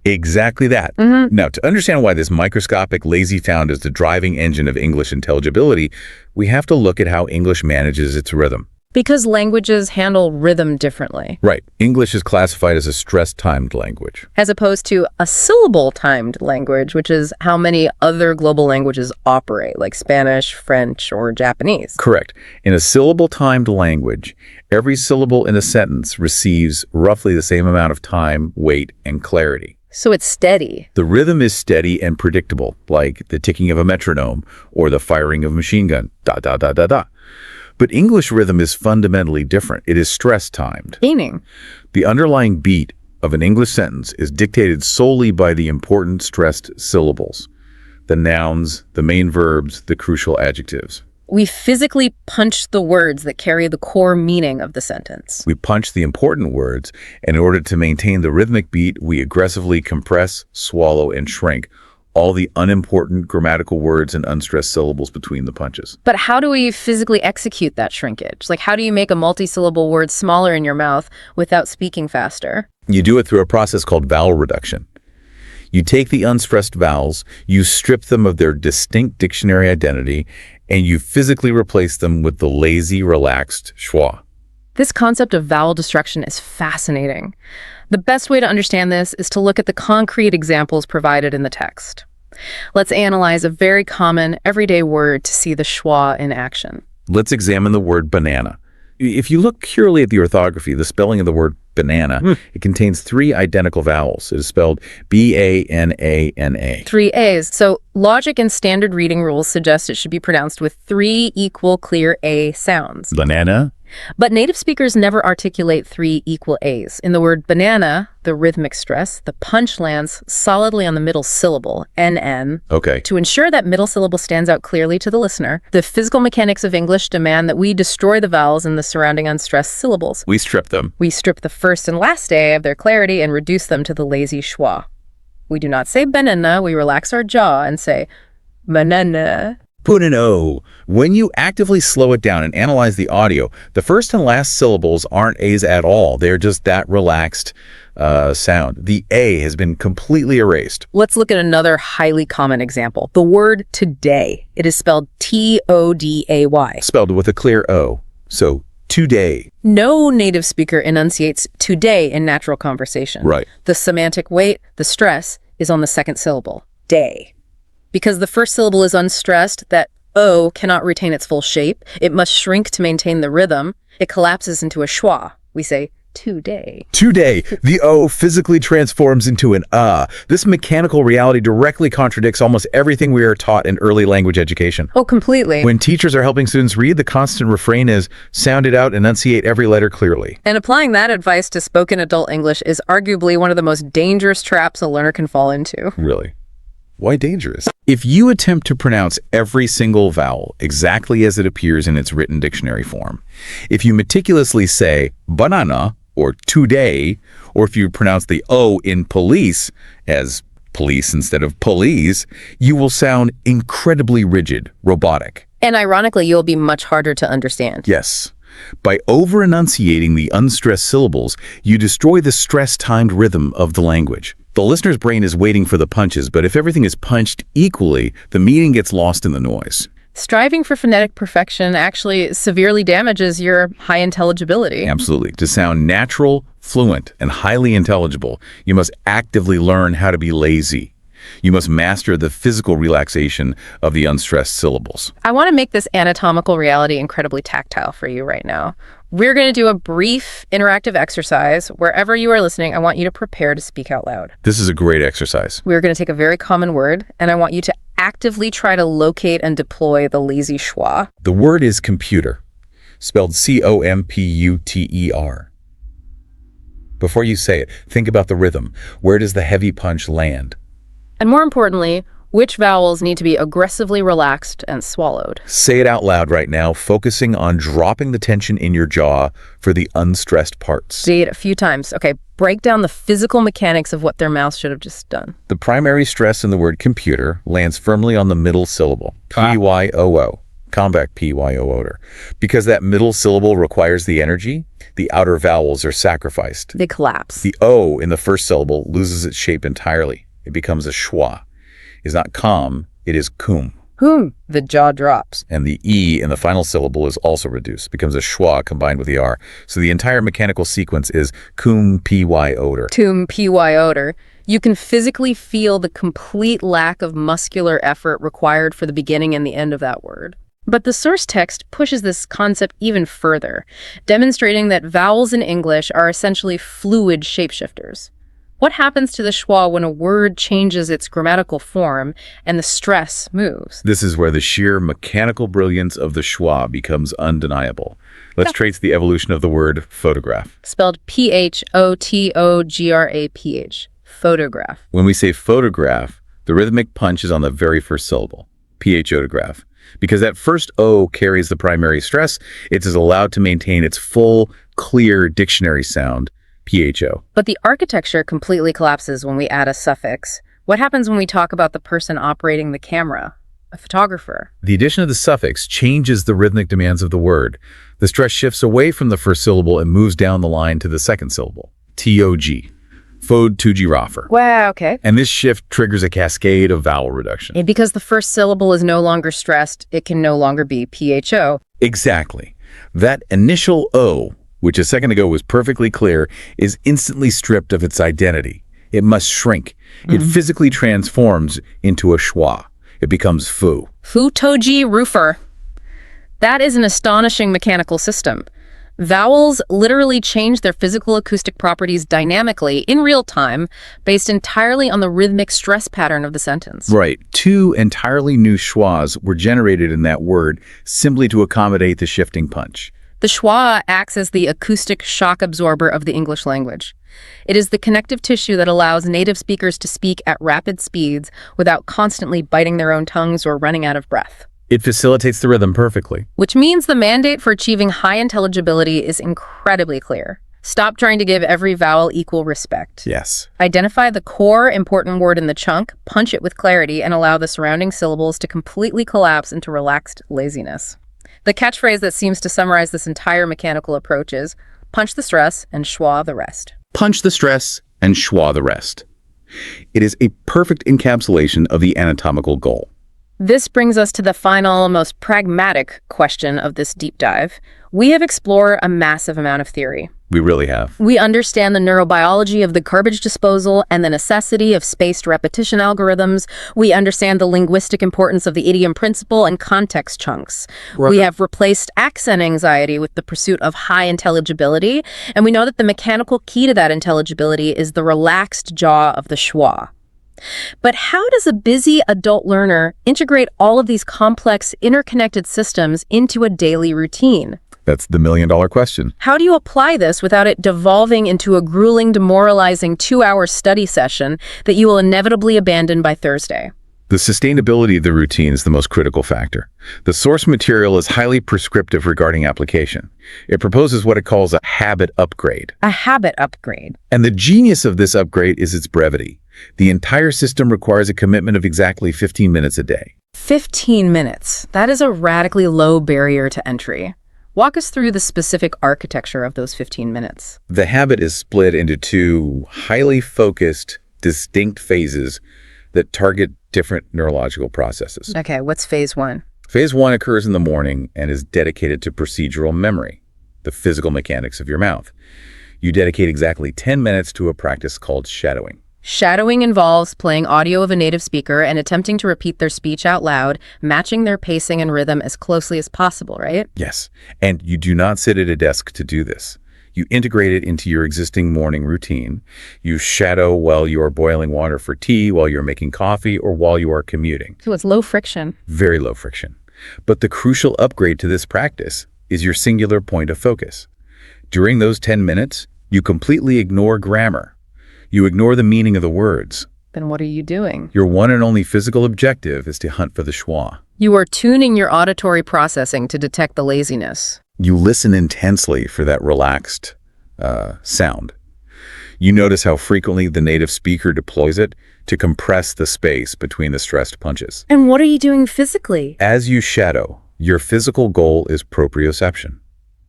Speaker 2: Exactly that. Now, to understand why this microscopic, lazy sound is the driving engine of English intelligibility, we have to look at how English manages its rhythm.
Speaker 1: Because languages handle rhythm differently.
Speaker 2: Right. English is classified as a stress-timed language.
Speaker 1: As opposed to a syllable-timed language, which is how many other global languages operate, like Spanish, French, or Japanese.
Speaker 2: Correct. In a syllable-timed language, every syllable in a sentence receives roughly the same amount of time, weight, and clarity.
Speaker 1: So it's steady.
Speaker 2: The rhythm is steady and predictable, like the ticking of a metronome or the firing of a machine gun, da-da-da-da-da. But English rhythm is fundamentally different. It is stress-timed.
Speaker 1: Meaning?
Speaker 2: The underlying beat of an English sentence is dictated solely by the important stressed syllables, the nouns, the main verbs, the crucial adjectives.
Speaker 1: We physically punch the words that carry the core meaning of the sentence.
Speaker 2: We punch the important words, and in order to maintain the rhythmic beat, we aggressively compress, swallow, and shrink all the unimportant grammatical words and unstressed syllables between the punches.
Speaker 1: But how do we physically execute that shrinkage? Like, how do you make a multisyllable word smaller in your mouth without speaking faster?
Speaker 2: You do it through a process called vowel reduction. You take the unstressed vowels, you strip them of their distinct dictionary identity, and you physically replace them with the lazy, relaxed schwa.
Speaker 1: This concept of vowel destruction is fascinating. The best way to understand this is to look at the concrete examples provided in the text. Let's analyze a very common, everyday word to see the schwa in action.
Speaker 2: Let's examine the word banana. If you look purely at the orthography, the spelling of the word banana, it contains 3 identical vowels. It is spelled B-A-N-A-N-A.
Speaker 1: 3 A's. So logic and standard reading rules suggest it should be pronounced with 3 equal clear A sounds.
Speaker 2: Banana.
Speaker 1: But native speakers never articulate three equal A's. In the word banana, the rhythmic stress, the punch lands solidly on the middle syllable, NN.
Speaker 2: Okay.
Speaker 1: To ensure that middle syllable stands out clearly to the listener, the physical mechanics of English demand that we destroy the vowels in the surrounding unstressed syllables.
Speaker 2: We strip them.
Speaker 1: We strip the first and last A of their clarity and reduce them to the lazy schwa. We do not say banana, we relax our jaw and say banana.
Speaker 2: Put an O. When you actively slow it down and analyze the audio, the first and last syllables aren't A's at all. They're just that relaxed sound. The A has been completely erased.
Speaker 1: Let's look at another highly common example. The word today. It is spelled T-O-D-A-Y.
Speaker 2: Spelled with a clear O. So, today.
Speaker 1: No native speaker enunciates today in natural conversation.
Speaker 2: Right.
Speaker 1: The semantic weight, the stress, is on the second syllable, day. Because the first syllable is unstressed, that O cannot retain its full shape. It must shrink to maintain the rhythm. It collapses into a schwa. We say, today.
Speaker 2: Today, the O physically transforms into an This mechanical reality directly contradicts almost everything we are taught in early language education.
Speaker 1: Oh, completely.
Speaker 2: When teachers are helping students read, the constant refrain is sound it out, enunciate every letter clearly.
Speaker 1: And applying that advice to spoken adult English is arguably one of the most dangerous traps a learner can fall into.
Speaker 2: Really? Why dangerous? If you attempt to pronounce every single vowel exactly as it appears in its written dictionary form, if you meticulously say banana or today, or if you pronounce the O in police as police instead of police, you will sound incredibly rigid, robotic.
Speaker 1: And ironically, you'll be much harder to understand.
Speaker 2: Yes. By over-enunciating the unstressed syllables, you destroy the stress-timed rhythm of the language. The listener's brain is waiting for the punches, but if everything is punched equally, the meaning gets lost in the noise.
Speaker 1: Striving for phonetic perfection actually severely damages your high intelligibility.
Speaker 2: Absolutely. To sound natural, fluent, and highly intelligible, you must actively learn how to be lazy. You must master the physical relaxation of the unstressed syllables.
Speaker 1: I want to make this anatomical reality incredibly tactile for you right now. We're going to do a brief interactive exercise. Wherever you are listening, I want you to prepare to speak out loud.
Speaker 2: This is a great exercise.
Speaker 1: We're going to take a very common word, and I want you to actively try to locate and deploy the lazy schwa.
Speaker 2: The word is computer, spelled C-O-M-P-U-T-E-R. Before you say it, think about the rhythm. Where does the heavy punch land?
Speaker 1: And more importantly, which vowels need to be aggressively relaxed and swallowed?
Speaker 2: Say it out loud right now, focusing on dropping the tension in your jaw for the unstressed parts.
Speaker 1: Say it a few times. Okay, break down the physical mechanics of what their mouths should have just done.
Speaker 2: The primary stress in the word computer lands firmly on the middle syllable, P-Y-O-O, convex P-Y-O-O-er. Because that middle syllable requires the energy, the outer vowels are sacrificed.
Speaker 1: They collapse.
Speaker 2: The O in the first syllable loses its shape entirely. It becomes a schwa. It's not com, it is cum.
Speaker 1: The jaw drops.
Speaker 2: And the E in the final syllable is also reduced, becomes a schwa combined with the R. So the entire mechanical sequence is cum P-Y-O-ter.
Speaker 1: Cum P-Y-O-ter. You can physically feel the complete lack of muscular effort required for the beginning and the end of that word. But the source text pushes this concept even further, demonstrating that vowels in English are essentially fluid shapeshifters. What happens to the schwa when a word changes its grammatical form and the stress moves?
Speaker 2: This is where the sheer mechanical brilliance of the schwa becomes undeniable. Let's trace the evolution of the word photograph.
Speaker 1: Spelled P-H-O-T-O-G-R-A-P-H. Photograph.
Speaker 2: When we say photograph, the rhythmic punch is on the very first syllable, P-H-O-tograph. Because that first O carries the primary stress, it is allowed to maintain its full, clear dictionary sound, P-H-O.
Speaker 1: But the architecture completely collapses when we add a suffix. What happens when we talk about the person operating the camera, a photographer?
Speaker 2: The addition of the suffix changes the rhythmic demands of the word. The stress shifts away from the first syllable and moves down the line to the second syllable, T-O-G. Fode to giraffer.
Speaker 1: Wow, okay.
Speaker 2: And this shift triggers a cascade of vowel reduction.
Speaker 1: And because the first syllable is no longer stressed, it can no longer be P-H-O.
Speaker 2: Exactly. That initial O, which a second ago was perfectly clear, is instantly stripped of its identity. It must shrink. It physically transforms into a schwa. It becomes fu.
Speaker 1: Fu-to-ji roofer. That is an astonishing mechanical system. Vowels literally change their physical acoustic properties dynamically in real time based entirely on the rhythmic stress pattern of the sentence.
Speaker 2: Right. Two entirely new schwas were generated in that word simply to accommodate the shifting punch.
Speaker 1: The schwa acts as the acoustic shock absorber of the English language. It is the connective tissue that allows native speakers to speak at rapid speeds without constantly biting their own tongues or running out of breath.
Speaker 2: It facilitates the rhythm perfectly.
Speaker 1: Which means the mandate for achieving high intelligibility is incredibly clear. Stop trying to give every vowel equal respect.
Speaker 2: Yes.
Speaker 1: Identify the core important word in the chunk, punch it with clarity, and allow the surrounding syllables to completely collapse into relaxed laziness. The catchphrase that seems to summarize this entire mechanical approach is, punch the stress and schwa the rest.
Speaker 2: Punch the stress and schwa the rest. It is a perfect encapsulation of the anatomical goal.
Speaker 1: This brings us to the final, most pragmatic question of this deep dive. We have explored a massive amount of theory.
Speaker 2: We really have.
Speaker 1: We understand the neurobiology of the garbage disposal and the necessity of spaced repetition algorithms. We understand the linguistic importance of the idiom principle and context chunks.
Speaker 2: Right.
Speaker 1: We have replaced accent anxiety with the pursuit of high intelligibility, and we know that the mechanical key to that intelligibility is the relaxed jaw of the schwa. But how does a busy adult learner integrate all of these complex, interconnected systems into a daily routine?
Speaker 2: That's the million-dollar question.
Speaker 1: How do you apply this without it devolving into a grueling, demoralizing 2-hour study session that you will inevitably abandon by Thursday?
Speaker 2: The sustainability of the routine is the most critical factor. The source material is highly prescriptive regarding application. It proposes what it calls a habit upgrade.
Speaker 1: A habit upgrade.
Speaker 2: And the genius of this upgrade is its brevity. The entire system requires a commitment of exactly 15 minutes a day.
Speaker 1: 15 minutes. That is a radically low barrier to entry. Walk us through the specific architecture of those 15 minutes.
Speaker 2: The habit is split into two highly focused, distinct phases that target different neurological processes.
Speaker 1: Okay, what's phase one?
Speaker 2: Phase one occurs in the morning and is dedicated to procedural memory, the physical mechanics of your mouth. You dedicate exactly 10 minutes to a practice called shadowing.
Speaker 1: Shadowing involves playing audio of a native speaker and attempting to repeat their speech out loud, matching their pacing and rhythm as closely as possible, right?
Speaker 2: Yes, and you do not sit at a desk to do this. You integrate it into your existing morning routine. You shadow while you are boiling water for tea, while you're making coffee, or while you are commuting.
Speaker 1: So it's low friction.
Speaker 2: Very low friction. But the crucial upgrade to this practice is your singular point of focus. During those 10 minutes, you completely ignore grammar. You ignore the meaning of the words.
Speaker 1: Then what are you doing?
Speaker 2: Your one and only physical objective is to hunt for the schwa.
Speaker 1: You are tuning your auditory processing to detect the laziness.
Speaker 2: You listen intensely for that relaxed sound. You notice how frequently the native speaker deploys it to compress the space between the stressed punches.
Speaker 1: And what are you doing physically?
Speaker 2: As you shadow, your physical goal is proprioception.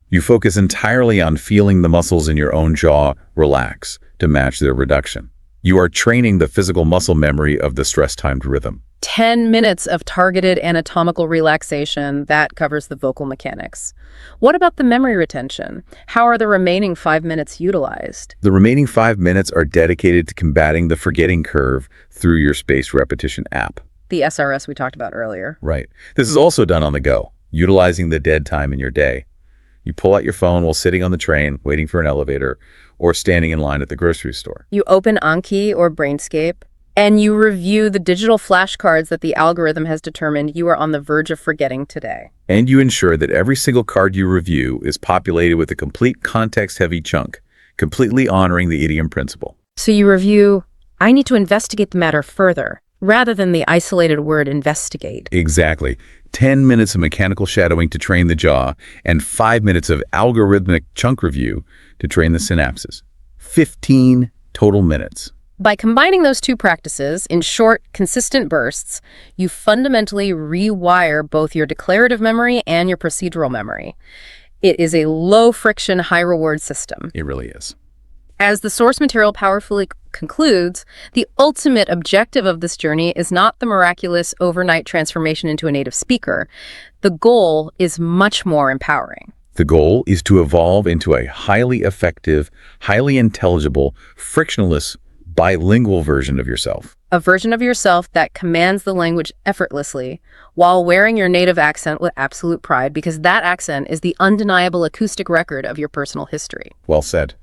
Speaker 2: You focus entirely on feeling the muscles in your own jaw relax to match their reduction. You are training the physical muscle memory of the stress-timed rhythm.
Speaker 1: 10 minutes of targeted anatomical relaxation, that covers the vocal mechanics. What about the memory retention? How are the remaining 5 minutes utilized?
Speaker 2: The remaining 5 minutes are dedicated to combating the forgetting curve through your spaced repetition app.
Speaker 1: The SRS we talked about earlier.
Speaker 2: Right. This is also done on the go, utilizing the dead time in your day. You pull out your phone while sitting on the train, waiting for an elevator, or standing in line at the grocery store.
Speaker 1: You open Anki or Brainscape, and you review the digital flashcards that the algorithm has determined you are on the verge of forgetting today.
Speaker 2: And you ensure that every single card you review is populated with a complete context-heavy chunk, completely honoring the idiom principle.
Speaker 1: So you review, I need to investigate the matter further, rather than the isolated word investigate.
Speaker 2: Exactly. 10 minutes of mechanical shadowing to train the jaw, and 5 minutes of algorithmic chunk review to train the synapses. 15 total minutes.
Speaker 1: By combining those two practices in short, consistent bursts, you fundamentally rewire both your declarative memory and your procedural memory. It is a low-friction, high-reward system.
Speaker 2: It really is.
Speaker 1: As the source material powerfully concludes, the ultimate objective of this journey is not the miraculous overnight transformation into a native speaker. The goal is much more empowering.
Speaker 2: The goal is to evolve into a highly effective, highly intelligible, frictionless, bilingual version of yourself.
Speaker 1: A version of yourself that commands the language effortlessly while wearing your native accent with absolute pride, because that accent is the undeniable acoustic record of your personal history.
Speaker 2: Well said.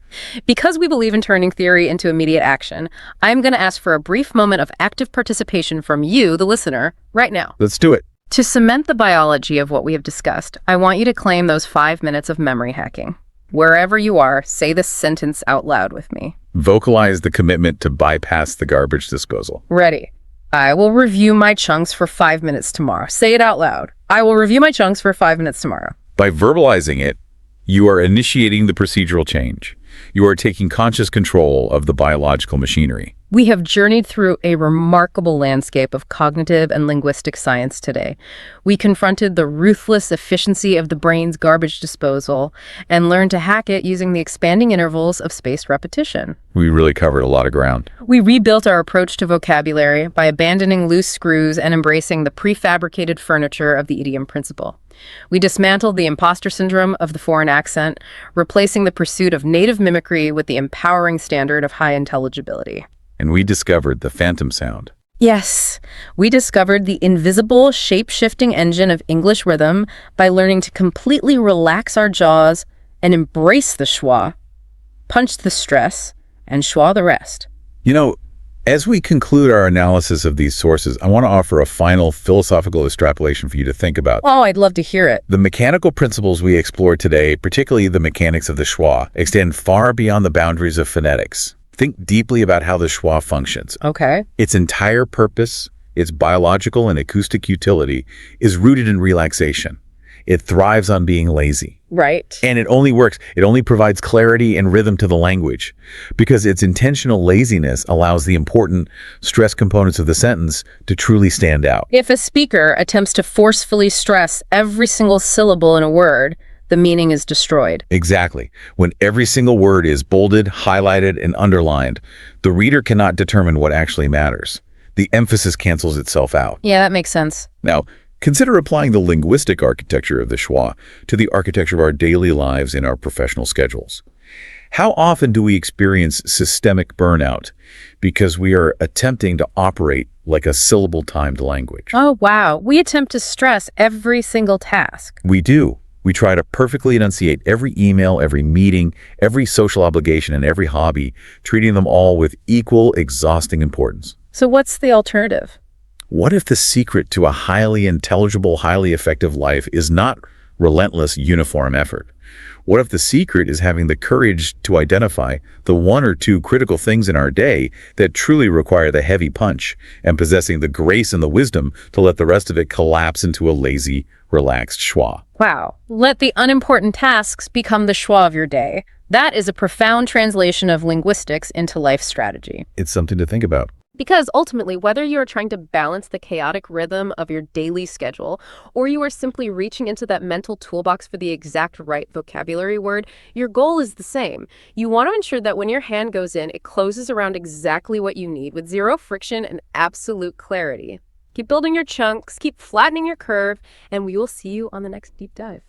Speaker 1: Because we believe in turning theory into immediate action, I'm going to ask for a brief moment of active participation from you, the listener, right now.
Speaker 2: Let's do it.
Speaker 1: To cement the biology of what we have discussed, I want you to claim those 5 minutes of memory hacking. Wherever you are, say this sentence out loud with me.
Speaker 2: Vocalize the commitment to bypass the garbage disposal.
Speaker 1: Ready. I will review my chunks for 5 minutes tomorrow. Say it out loud. I will review my chunks for 5 minutes tomorrow.
Speaker 2: By verbalizing it, you are initiating the procedural change. You are taking conscious control of the biological machinery.
Speaker 1: We have journeyed through a remarkable landscape of cognitive and linguistic science today. We confronted the ruthless efficiency of the brain's garbage disposal and learned to hack it using the expanding intervals of spaced repetition.
Speaker 2: We really covered a lot of ground.
Speaker 1: We rebuilt our approach to vocabulary by abandoning loose screws and embracing the prefabricated furniture of the idiom principle. We dismantled the imposter syndrome of the foreign accent, replacing the pursuit of native mimicry with the empowering standard of high intelligibility.
Speaker 2: And we discovered the phantom sound.
Speaker 1: Yes, we discovered the invisible, shape-shifting engine of English rhythm by learning to completely relax our jaws and embrace the schwa, punch the stress, and schwa the rest.
Speaker 2: You know, as we conclude our analysis of these sources, I want to offer a final philosophical extrapolation for you to think about.
Speaker 1: Oh, I'd love to hear it.
Speaker 2: The mechanical principles we explored today, particularly the mechanics of the schwa, extend far beyond the boundaries of phonetics. Think deeply about how the schwa functions.
Speaker 1: Okay.
Speaker 2: Its entire purpose, its biological and acoustic utility, is rooted in relaxation. It thrives on being lazy.
Speaker 1: Right.
Speaker 2: And it only provides clarity and rhythm to the language, because its intentional laziness allows the important stress components of the sentence to truly stand out.
Speaker 1: If a speaker attempts to forcefully stress every single syllable in a word, the meaning is destroyed.
Speaker 2: Exactly. When every single word is bolded, highlighted, and underlined, the reader cannot determine what actually matters. The emphasis cancels itself out.
Speaker 1: Yeah, that makes sense.
Speaker 2: Now, consider applying the linguistic architecture of the schwa to the architecture of our daily lives in our professional schedules. How often do we experience systemic burnout because we are attempting to operate like a syllable-timed language?
Speaker 1: Oh, wow. We attempt to stress every single task.
Speaker 2: We do. We try to perfectly enunciate every email, every meeting, every social obligation, and every hobby, treating them all with equal, exhausting importance.
Speaker 1: So what's the alternative?
Speaker 2: What if the secret to a highly intelligible, highly effective life is not relentless, uniform effort? What if the secret is having the courage to identify the one or two critical things in our day that truly require the heavy punch, and possessing the grace and the wisdom to let the rest of it collapse into a lazy, relaxed schwa?
Speaker 1: Wow. Let the unimportant tasks become the schwa of your day. That is a profound translation of linguistics into life strategy.
Speaker 2: It's something to think about.
Speaker 1: Because ultimately, whether you are trying to balance the chaotic rhythm of your daily schedule, or you are simply reaching into that mental toolbox for the exact right vocabulary word, your goal is the same. You want to ensure that when your hand goes in, it closes around exactly what you need with zero friction and absolute clarity. Keep building your chunks, keep flattening your curve, and we will see you on the next deep dive.